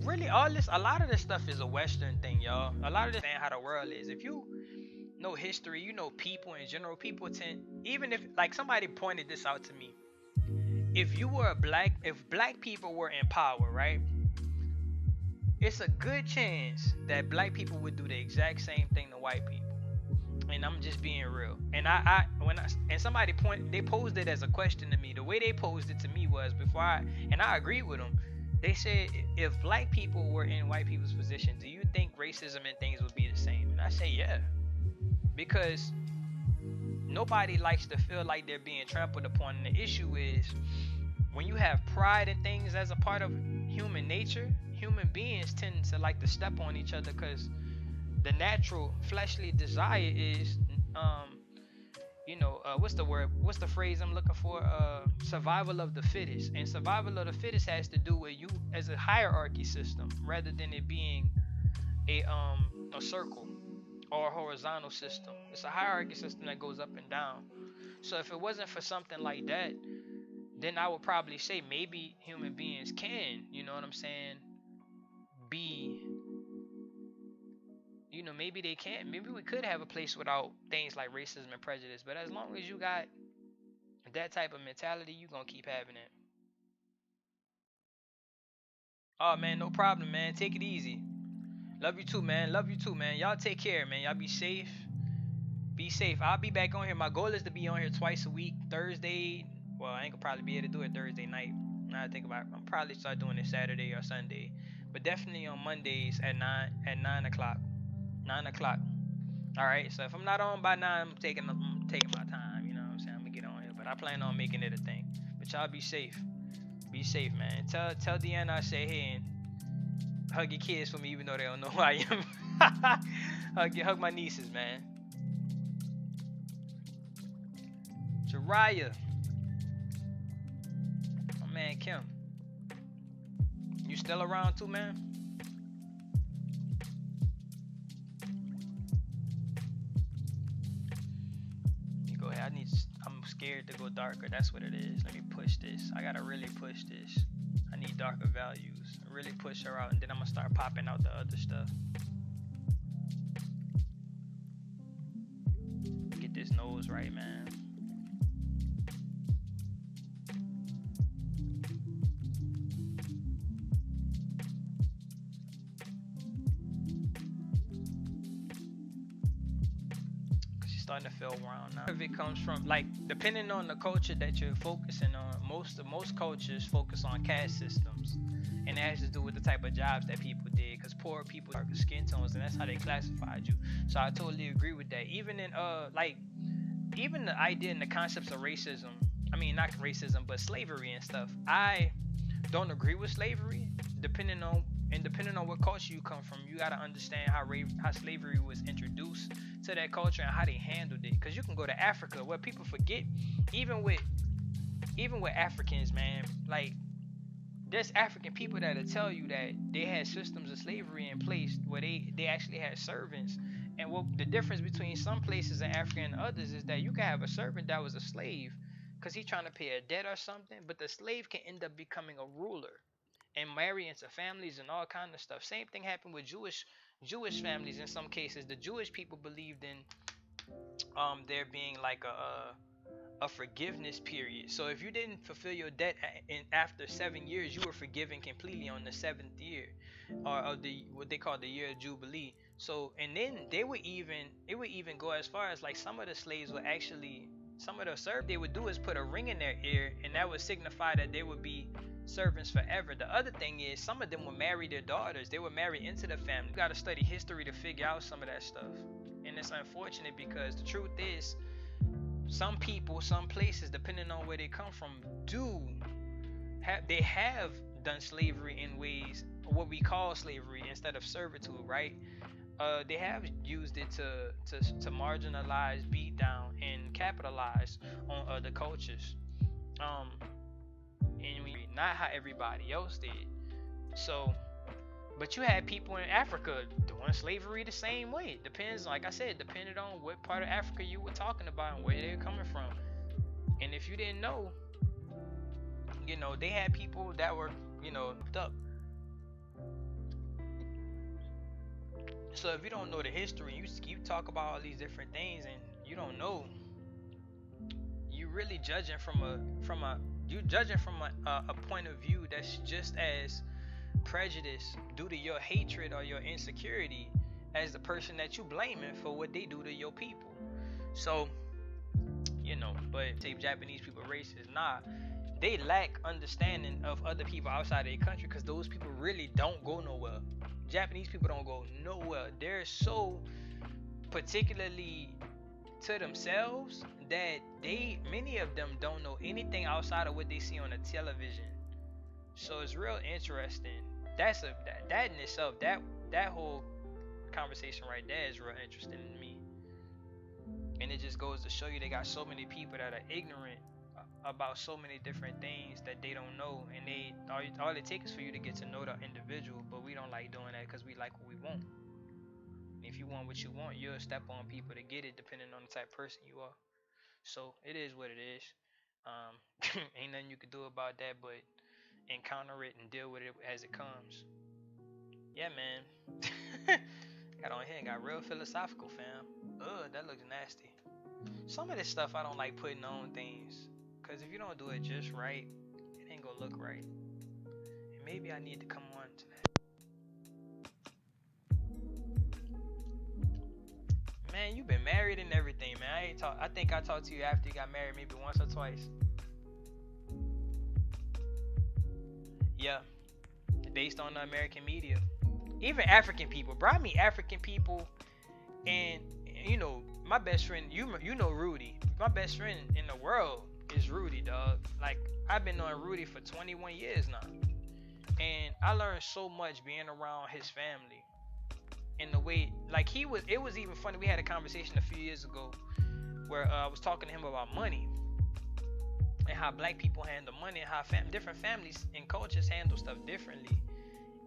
really all this, a lot of this stuff is a Western thing, y'all. A lot of this ain't how the world is. If you know history, you know people in general. People tend, even if like somebody pointed this out to me, if black people were in power, right? It's a good chance that black people would do the exact same thing to white people. And I'm just being real. And and somebody they posed it as a question to me. The way they posed it to me was and I agreed with them. They said, if black people were in white people's position, do you think racism and things would be the same? And I say, yeah, because nobody likes to feel like they're being trampled upon. And the issue is when you have pride in things as a part of human nature, human beings tend to like to step on each other because the natural fleshly desire is what's the phrase I'm looking for, survival of the fittest. And survival of the fittest has to do with you as a hierarchy system rather than it being a circle or a horizontal system. It's a hierarchy system that goes up and down. So if it wasn't for something like that, then I would probably say maybe human beings can, you know what I'm saying, be, maybe they can't. Maybe we could have a place without things like racism and prejudice. But as long as you got that type of mentality, you're going to keep having it. Oh, man, no problem, man. Take it easy. Love you too, man. Love you too, man. Y'all take care, man. Y'all be safe. Be safe. I'll be back on here. My goal is to be on here twice a week. Thursday. Well, I ain't gonna probably be able to do it Thursday night. Now I think about it, I'll probably start doing it Saturday or Sunday. But definitely on Mondays at 9 o'clock. 9 o'clock. Alright, so if I'm not on by 9, I'm taking my time, you know what I'm saying? I'm gonna get on here. But I plan on making it a thing. But y'all be safe. Be safe, man. Tell Deanna I say hey and hug your kids for me even though they don't know who I am. hug my nieces, man. Jiraiya. My man Kim. You still around too, man? You go ahead. I'm scared to go darker. That's what it is. Let me push this. I gotta really push this. I need darker values. Really push her out, and then I'm gonna start popping out the other stuff. Get this nose right, man. Starting to feel round now. If it comes from, like, depending on the culture that you're focusing on, most cultures focus on caste systems, and it has to do with the type of jobs that people did, because poor people are skin tones, and that's how they classified you. So I totally agree with that. Even in even the idea and the concepts of racism, I mean not racism but slavery and stuff, I don't agree with slavery. Depending on what culture you come from, you got to understand how slavery was introduced to that culture and how they handled it. Because you can go to Africa, where people forget, even with Africans, man, like, there's African people that'll tell you that they had systems of slavery in place where they actually had servants. And what the difference between some places in Africa and others is that you can have a servant that was a slave because he's trying to pay a debt or something, but the slave can end up becoming a ruler and marry into families and all kind of stuff. Same thing happened with Jewish families. In some cases, the Jewish people believed in there being like a forgiveness period. So if you didn't fulfill your debt after 7 years, you were forgiven completely on the 7th year, or of what they call the year of Jubilee. So, and then it would even go as far as, like, some of the slaves would actually, some of the servants they would do is put a ring in their ear, and that would signify that they would be servants forever. The other thing is, some of them would marry their daughters. They would marry into the family. You got to study history to figure out some of that stuff. And it's unfortunate because the truth is, some people, some places, depending on where they come from, they have done slavery in ways, what we call slavery instead of servitude, right? They have used it to marginalize, beat down, and capitalize on other cultures. And not how everybody else did. So, but you had people in Africa doing slavery the same way. It depends, like I said, depended on what part of Africa you were talking about and where they're coming from. And if you didn't know, they had people that were, up. So if you don't know the history, you talk about all these different things, and you don't know, you really judging from a you judging from a point of view that's just as prejudiced due to your hatred or your insecurity as the person that you blaming for what they do to your people. So, but say Japanese people racist, nah, they lack understanding of other people outside of their country, because those people really don't go nowhere. Japanese people don't go nowhere. They're so particularly to themselves that many of them don't know anything outside of what they see on the television. So it's real interesting. That in itself, that whole conversation right there is real interesting to me. And it just goes to show you they got so many people that are ignorant about so many different things that they don't know, and all it takes is for you to get to know the individual. But we don't like doing that because we like what we want. If you want what you want, you'll step on people to get it, depending on the type of person you are. So it is what it is. Ain't nothing you can do about that but encounter it and deal with it as it comes. Yeah, man. Got on here and got real philosophical, fam. Ugh, that looks nasty. Some of this stuff I don't like putting on things, because if you don't do it just right, it ain't gonna look right. And maybe I need to come on to that. Man, you been married and everything, man. I think I talked to you after you got married maybe once or twice. Yeah. Based on the American media. Even African people. Bro, I meet African people, and my best friend, you know Rudy. My best friend in the world is Rudy, dog. Like, I've been knowing Rudy for 21 years now. And I learned so much being around his family. In the way, like, it was even funny. We had a conversation a few years ago where I was talking to him about money and how black people handle money, and how different families and cultures handle stuff differently.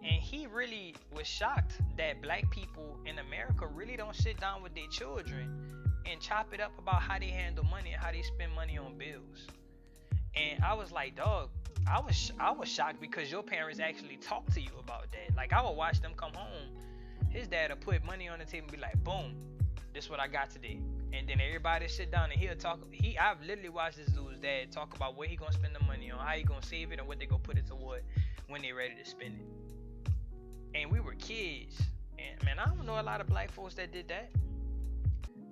And he really was shocked that black people in America really don't sit down with their children and chop it up about how they handle money and how they spend money on bills. And I was like, dog, I was shocked, because your parents actually talk to you about that. Like, I would watch them come home. His dad would put money on the table and be like, boom, this is what I got today. And then everybody sit down and he'll talk. I've literally watched this dude's dad talk about where he gonna spend the money on, how he gonna save it, and what they gonna put it toward when they ready to spend it. And we were kids. And man, I don't know a lot of black folks that did that.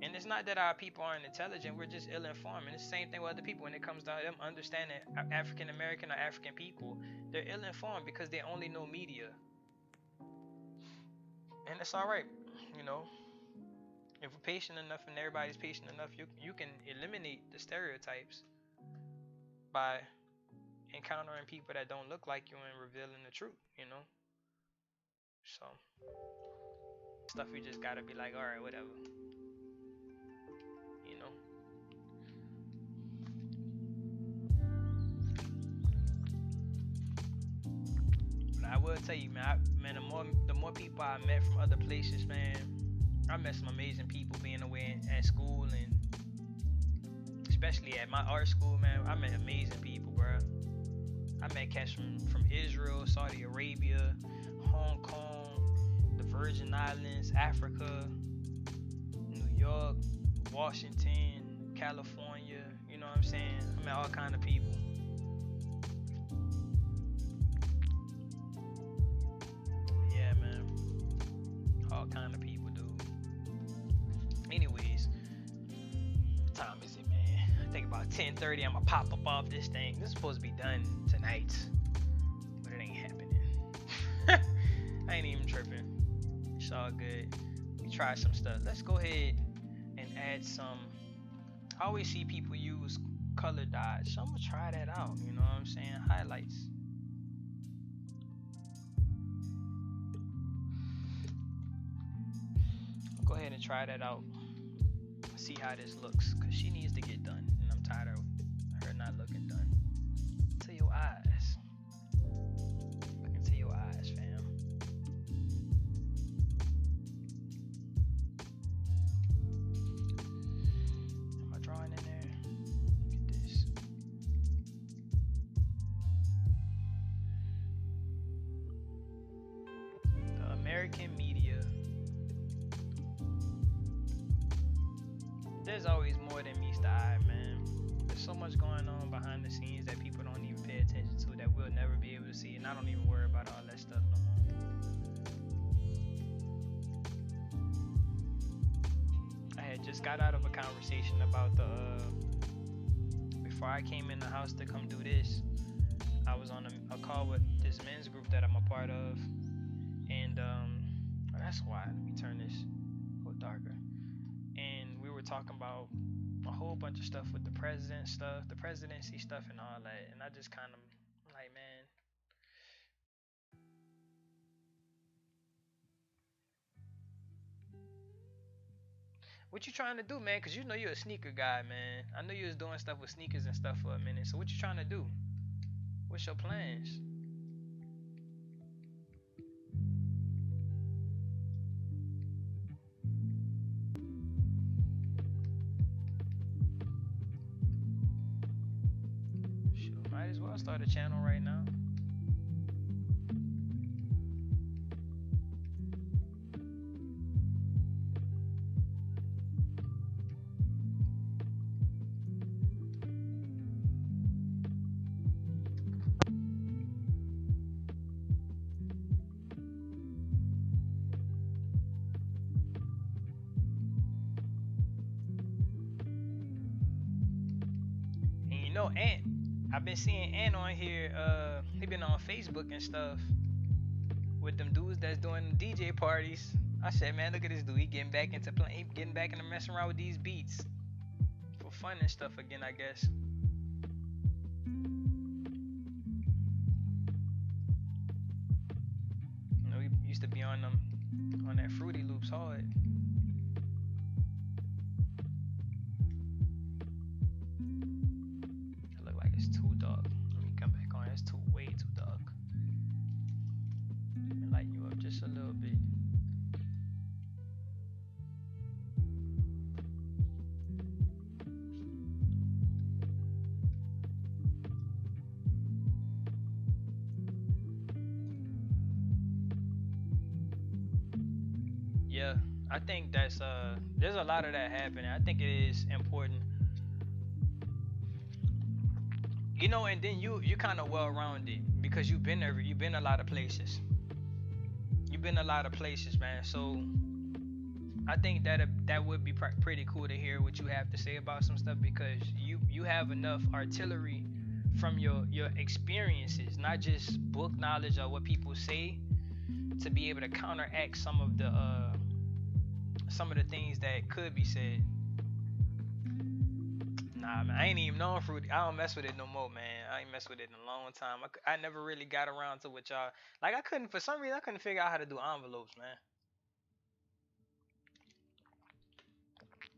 And it's not that our people aren't intelligent, we're just ill-informed. And it's the same thing with other people when it comes to them understanding African American or African people. They're ill-informed because they only know media. And it's alright, if we're patient enough and everybody's patient enough, you can eliminate the stereotypes by encountering people that don't look like you and revealing the truth, So, stuff you just gotta be like, alright, whatever. But I will tell you, man, the more people I met from other places, man, I met some amazing people being away at school, and especially at my art school, man. I met amazing people, bro. I met cats from Israel, Saudi Arabia, Hong Kong, the Virgin Islands, Africa, New York, Washington, California. You know what I'm saying? I met all kind of people. Yeah, man. All kind of people, dude. Anyways, what time is it, man? I think about 10:30. I'ma pop up off this thing. This is supposed to be done tonight, but it ain't happening. I ain't even tripping. It's all good. We try some stuff. Let's go ahead and add some. I always see people use color dots, so I'm gonna try that out. You know what I'm saying? Highlights. Go ahead and try that out. See how this looks, cause she needs to get done, and I'm tired of her not looking done. To your eyes. Look into your eyes, fam. Am I drawing in there? Look at this. The American media there's always more than meets the eye, man. There's so much going on behind the scenes that people don't even pay attention to, that we'll never be able to see, and I don't even worry about all that stuff no more. I had just got out of a conversation about before I came in the house to come do this, I was on a call with this men's group that I'm a part of, and that's why. Let me turn this a little darker. And we were talking about a whole bunch of stuff with the president stuff, the presidency stuff, and all that. And I just kind of like, man, what you trying to do, man? Cause you know you're a sneaker guy, man. I know you was doing stuff with sneakers and stuff for a minute. So what you trying to do? What's your plans? Shoot, might as well start a channel right now. And you know, Ant, I've been seeing Ant on here. He been on Facebook and stuff with them dudes that's doing DJ parties. I said, man, look at this dude. He getting back into playing, getting back into messing around with these beats for fun and stuff again, I guess. You know, he used to be on that Fruity Loops hard. It look like it's too dark. Let me come back on. It's way too dark. Let me lighten you up just a little bit. Yeah, I think there's a lot of that happening. I think it is important, you know. And then you kind of well rounded because you've been a lot of places. You've been a lot of places, man. So I think that would be pretty cool to hear what you have to say about some stuff, because you have enough artillery from your experiences, not just book knowledge or what people say, to be able to counteract some of the things that could be said. Nah, man, I ain't even known Fruity. I don't mess with it no more, man. I ain't messed with it in a long time. I never really got around to what y'all like. For some reason I couldn't figure out how to do envelopes, man.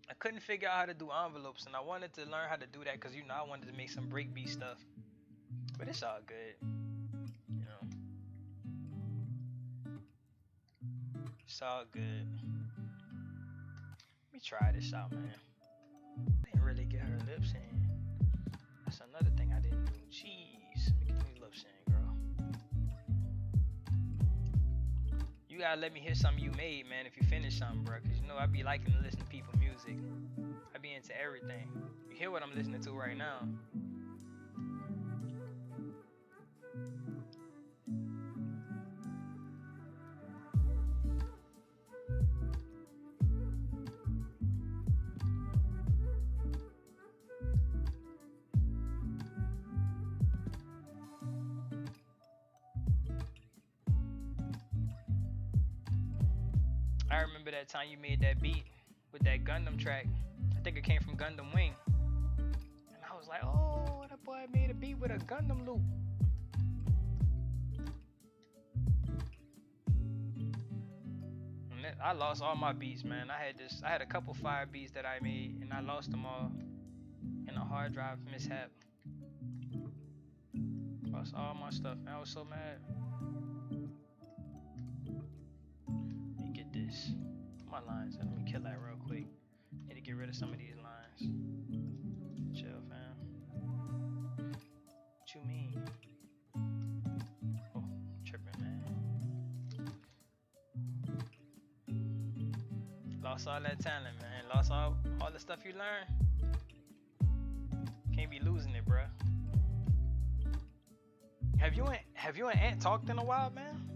I couldn't figure out how to do envelopes, and I wanted to learn how to do that because, you know, I wanted to make some breakbeat stuff. But it's all good, you know. It's all good. Let me try this out, man. Didn't really get her lips in. That's another thing I didn't do. Jeez, let me get these lips in, girl. You gotta let me hear something you made, man, if you finish something, bro. Cause you know I be liking to listen to people's music. I be into everything. You hear what I'm listening to right now? I remember that time you made that beat with that Gundam track. I think it came from Gundam Wing. And I was like, oh, that boy made a beat with a Gundam loop. And I lost all my beats, man. I had a couple fire beats that I made, and I lost them all in a hard drive mishap. Lost all my stuff, man. I was so mad. My lines. Let me kill that real quick. Need to get rid of some of these lines. Chill, fam. What you mean? Oh, tripping, man. Lost all that talent, man. lost all the stuff you learned. Can't be losing it, bruh. Have you and Ant talked in a while, man?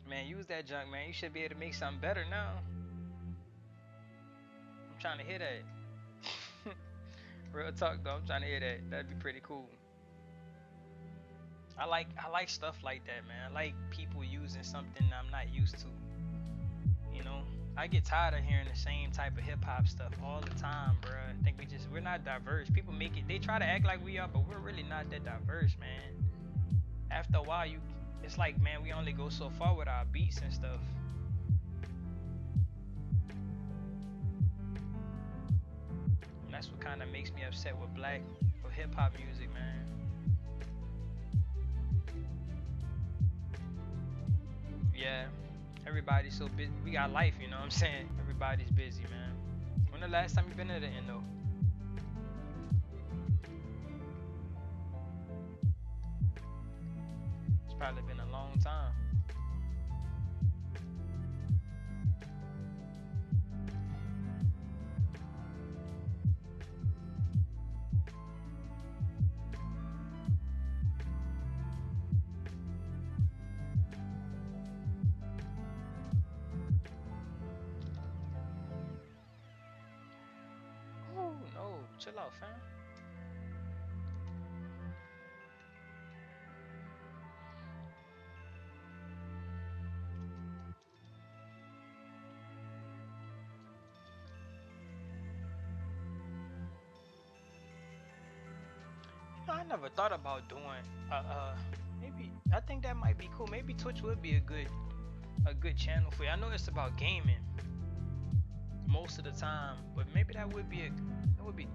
Man, use that junk, man. You should be able to make something better now. I'm trying to hear that. Real talk though, I'm trying to hear that. That'd be pretty cool. I like stuff like that, man. I like people using something I'm not used to. You know, I get tired of hearing the same type of hip hop stuff all the time, bro. I think we're not diverse. People they try to act like we are, but we're really not that diverse, man. After a while, it's like, man, we only go so far with our beats and stuff. And that's what kind of makes me upset with hip hop music, man. Yeah, everybody's so busy. We got life, you know what I'm saying? Everybody's busy, man. When the last time you been to the Endo? It's probably been a long time. Oh no, chill out, fam. I never thought about doing maybe I think that might be cool. Maybe Twitch would be a good channel for you. I know it's about gaming most of the time, but maybe that would be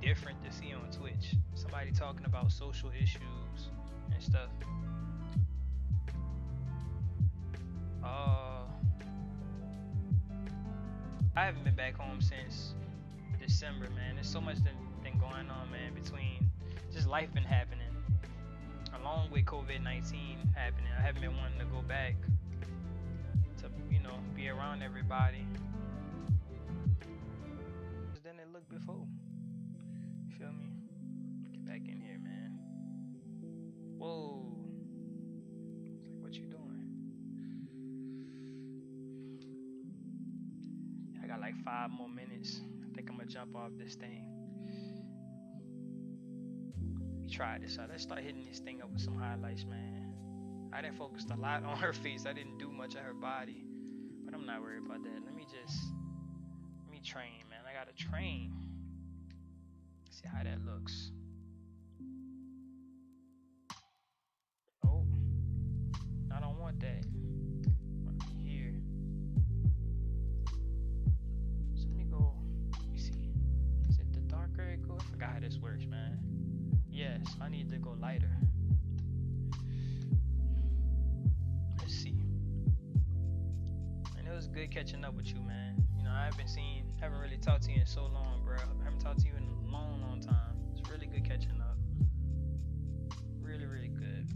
different to see on Twitch. Somebody talking about social issues and stuff. I haven't been back home since December, man. There's so much been going on, man, between just life been happening along with COVID-19 happening. I haven't been wanting to go back to, you know, be around everybody than it looked before. You feel me? Get back in here, man. Whoa. It's like, what you doing? I got like 5 more minutes. I think I'm gonna jump off this thing. Try this out. Let's start hitting this thing up with some highlights, man. I didn't focus a lot on her face. I didn't do much of her body, but I'm not worried about that. Let me train, man. I gotta train. See how that looks. Oh, I don't want that. Here. So let me go. Let me see. Is it the darker it goes? I forgot how this works, man. Yes, I need to go lighter. Let's see. And it was good catching up with you, man. You know, haven't really talked to you in so long, bro. I haven't talked to you in a long, long time. It's really good catching up. Really, really good.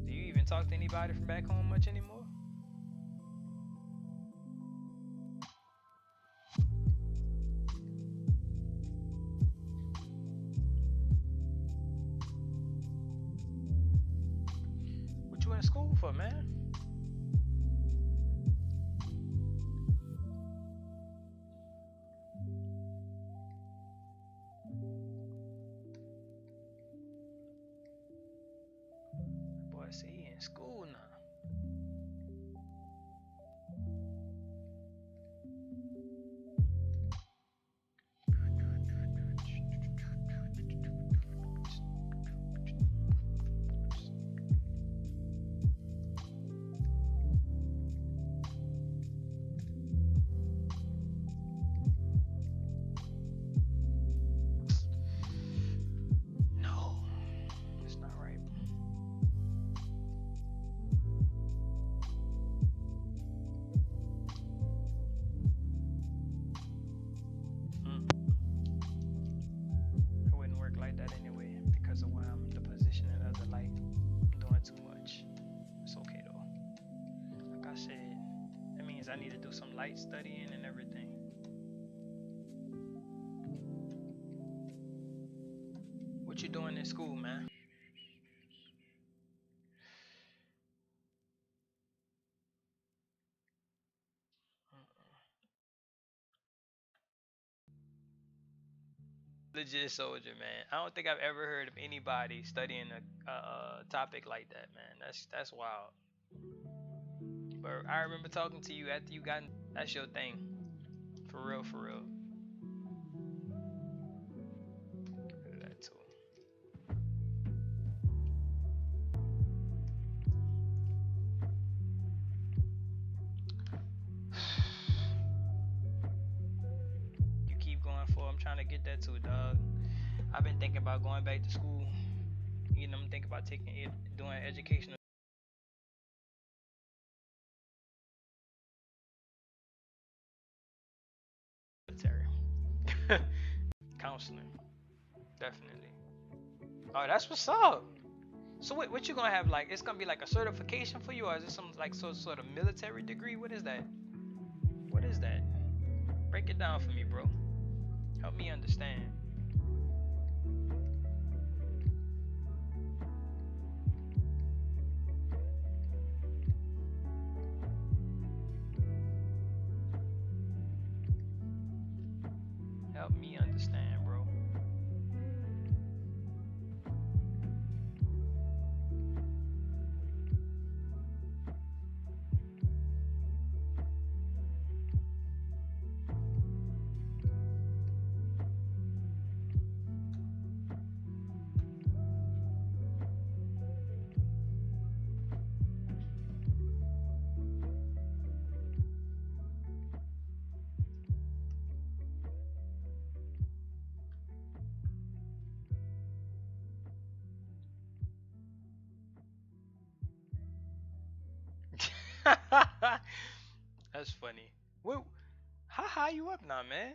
Do you even talk to anybody from back home much anymore? In school for, man? Boy, I see he in school now. I need to do some light studying and everything. What you doing in school, man? Legit soldier, man. I don't think I've ever heard of anybody studying a topic like that, man. That's wild. But I remember talking to you after you got. That's your thing, for real, for real. That too. You keep going for. I'm trying to get that too, dog. I've been thinking about going back to school. You know, I'm thinking about taking it, doing educational. Counseling, definitely. Oh, that's what's up. So what you gonna have, like? It's gonna be like a certification for you, or is it some like sort of military degree? What is that? What is that? Break it down for me, bro. Help me understand. Help me understand, bro. That's funny. Wait, how high you up now, man?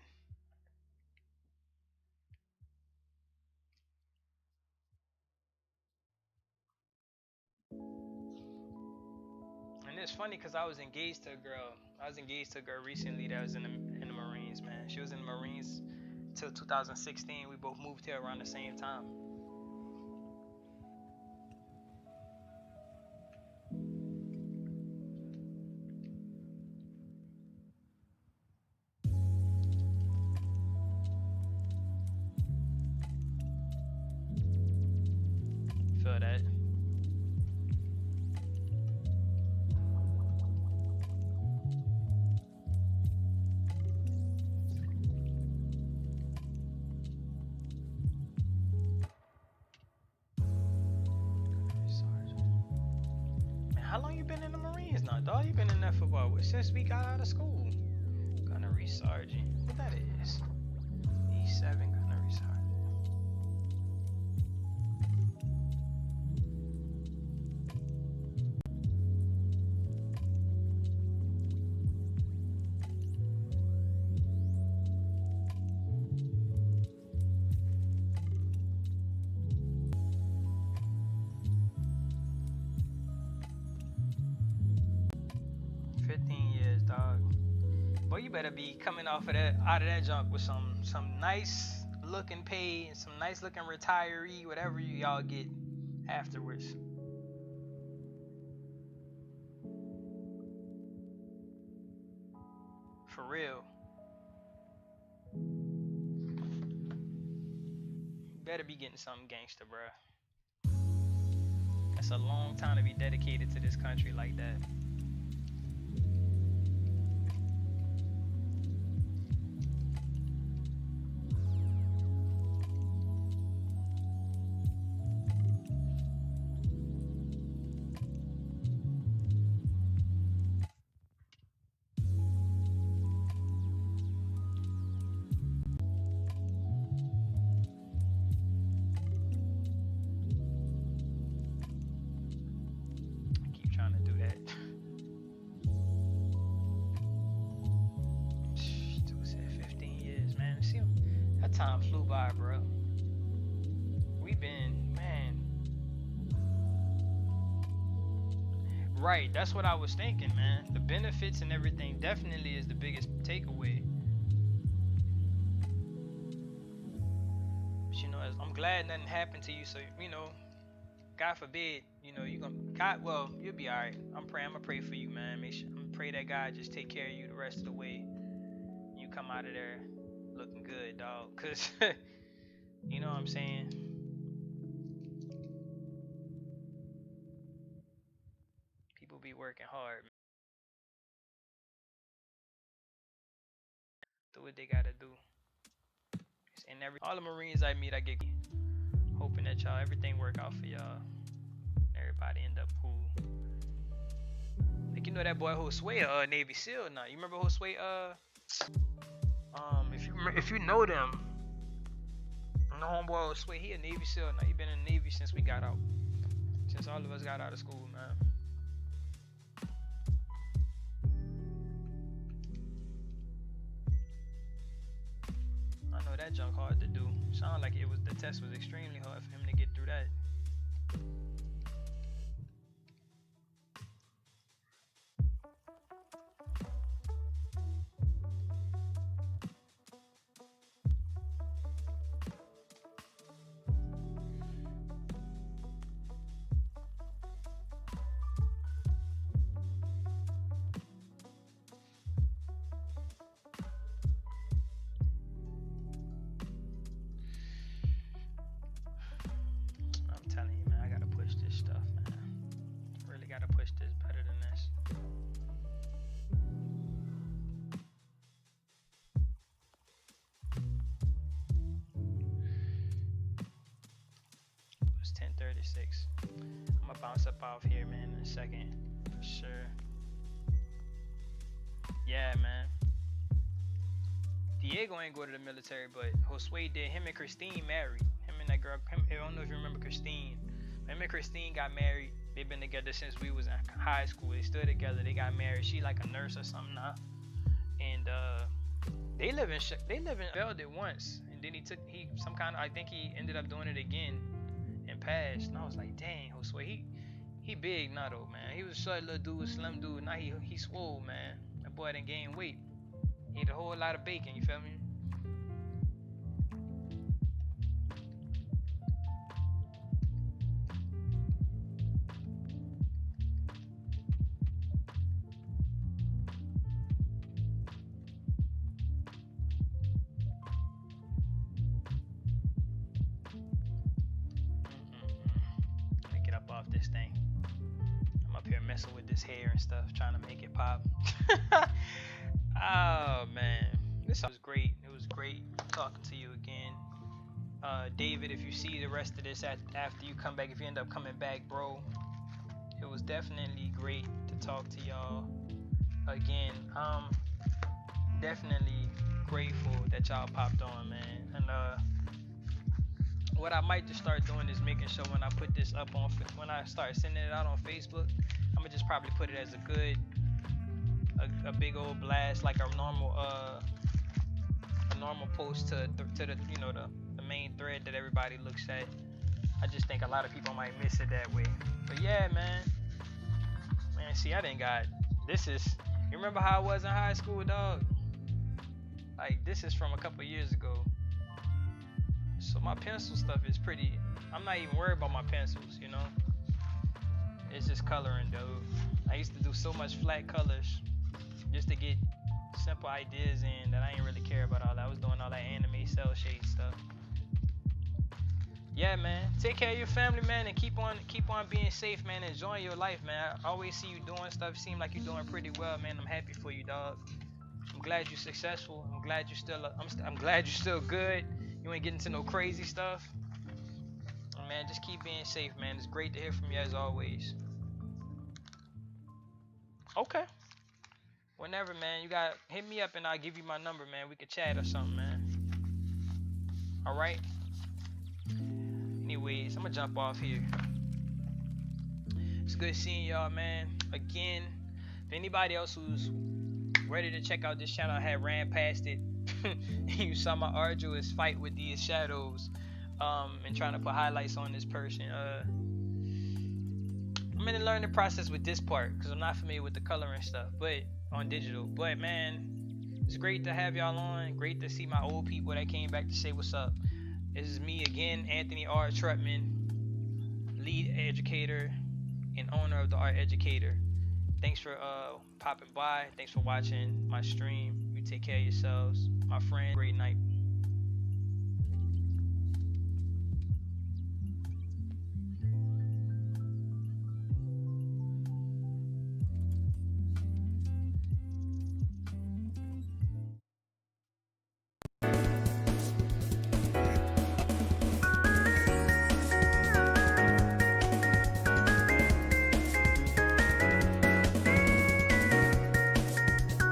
And it's funny because I was engaged to a girl. I was engaged to a girl recently that was in the Marines, man. She was in the Marines till 2016. We both moved here around the same time. Feel that? Man, how long you been in the Marines now, dog? You been in that for what? Since we got out of school. Gunnery sergeant. What that is? E7 gunnery sergeant. 15 years, dog. Boy, you better be coming off of that out of that junk with some nice looking pay and some nice looking retiree, whatever y'all get afterwards. For real. Better be getting something gangster, bruh. That's a long time to be dedicated to this country like that. Keep trying to do that. Dude said 15 years, man. See, that time flew by, bro. We been, man. Right, that's what I was thinking, man. The benefits and everything definitely is the biggest takeaway. But I'm glad nothing happened to you. So God forbid, you gonna God. Well, you'll be all right. I'm gonna pray for you, man. I'm gonna pray that God just take care of you the rest of the way. You come out of there looking good, dog. Cause you know what I'm saying. People be working hard, man. Do what they gotta do. And all the Marines I meet, I get hoping that y'all everything work out for y'all. Everybody end up cool. Like that boy Josue, Navy SEAL now. You remember Josue? If you know them, no homeboy Josue, he a Navy SEAL now. He been in the Navy since we got out. Since all of us got out of school, man. I know that junk hard to do. Sound like the test was extremely hard for him to get through that. I'm gonna bounce up off here, man, in a second. For sure. Yeah, man. Diego ain't go to the military, but Josue did. Him and Christine married. Him and that girl. I don't know if you remember Christine. Him and Christine got married. They've been together since we was in high school. They stood together. They got married. She like a nurse or something now. And they live in failed it once, and then I think he ended up doing it again. Passed, and I was like, dang, Josue, he big now though, man. He was a short little dude, slim dude. Now he swole, man. That boy done gained weight. He ate a whole lot of bacon. You feel me? This thing. I'm up here messing with this hair and stuff, trying to make it pop. Oh man, this was great. It was great talking to you again, David. If you see the rest of this after you come back, if you end up coming back, bro, it was definitely great to talk to y'all again. Definitely grateful that y'all popped on, man. And what I might just start doing is making sure when I put this up when I start sending it out on Facebook, I'm gonna just probably put it as a big old blast, like a normal post to the the main thread that everybody looks at. I just think a lot of people might miss it that way. But yeah, man, see, I didn't got this is. You remember how I was in high school, dog? Like, this is from a couple years ago. So my pencil stuff is pretty. I'm not even worried about my pencils, It's just coloring, dude. I used to do so much flat colors just to get simple ideas in that I ain't really care about all that. I was doing all that anime cell shade stuff. Yeah, man. Take care of your family, man, and keep on being safe, man. Enjoying your life, man. I always see you doing stuff. Seem like you're doing pretty well, man. I'm happy for you, dog. I'm glad you're successful. I'm glad you're still. I'm glad you're still good. You ain't getting into no crazy stuff. Man, just keep being safe, man. It's great to hear from you as always. Okay. Whenever, man, hit me up and I'll give you my number, man. We could chat or something, man. All right. Anyways, I'm gonna jump off here. It's good seeing y'all, man. Again, if anybody else who's ready to check out this channel, I had ran past it. You saw my arduous fight with these shadows, and trying to put highlights on this person. I'm in the the learning process with this part because I'm not familiar with the coloring stuff, but on digital. But man, it's great to have y'all on. Great to see my old people that came back to say what's up. This is me again, Anthony R. Trutman, lead educator and owner of the Art Educator. Thanks for popping by. Thanks for watching my stream. You take care of yourselves. My friend, great night.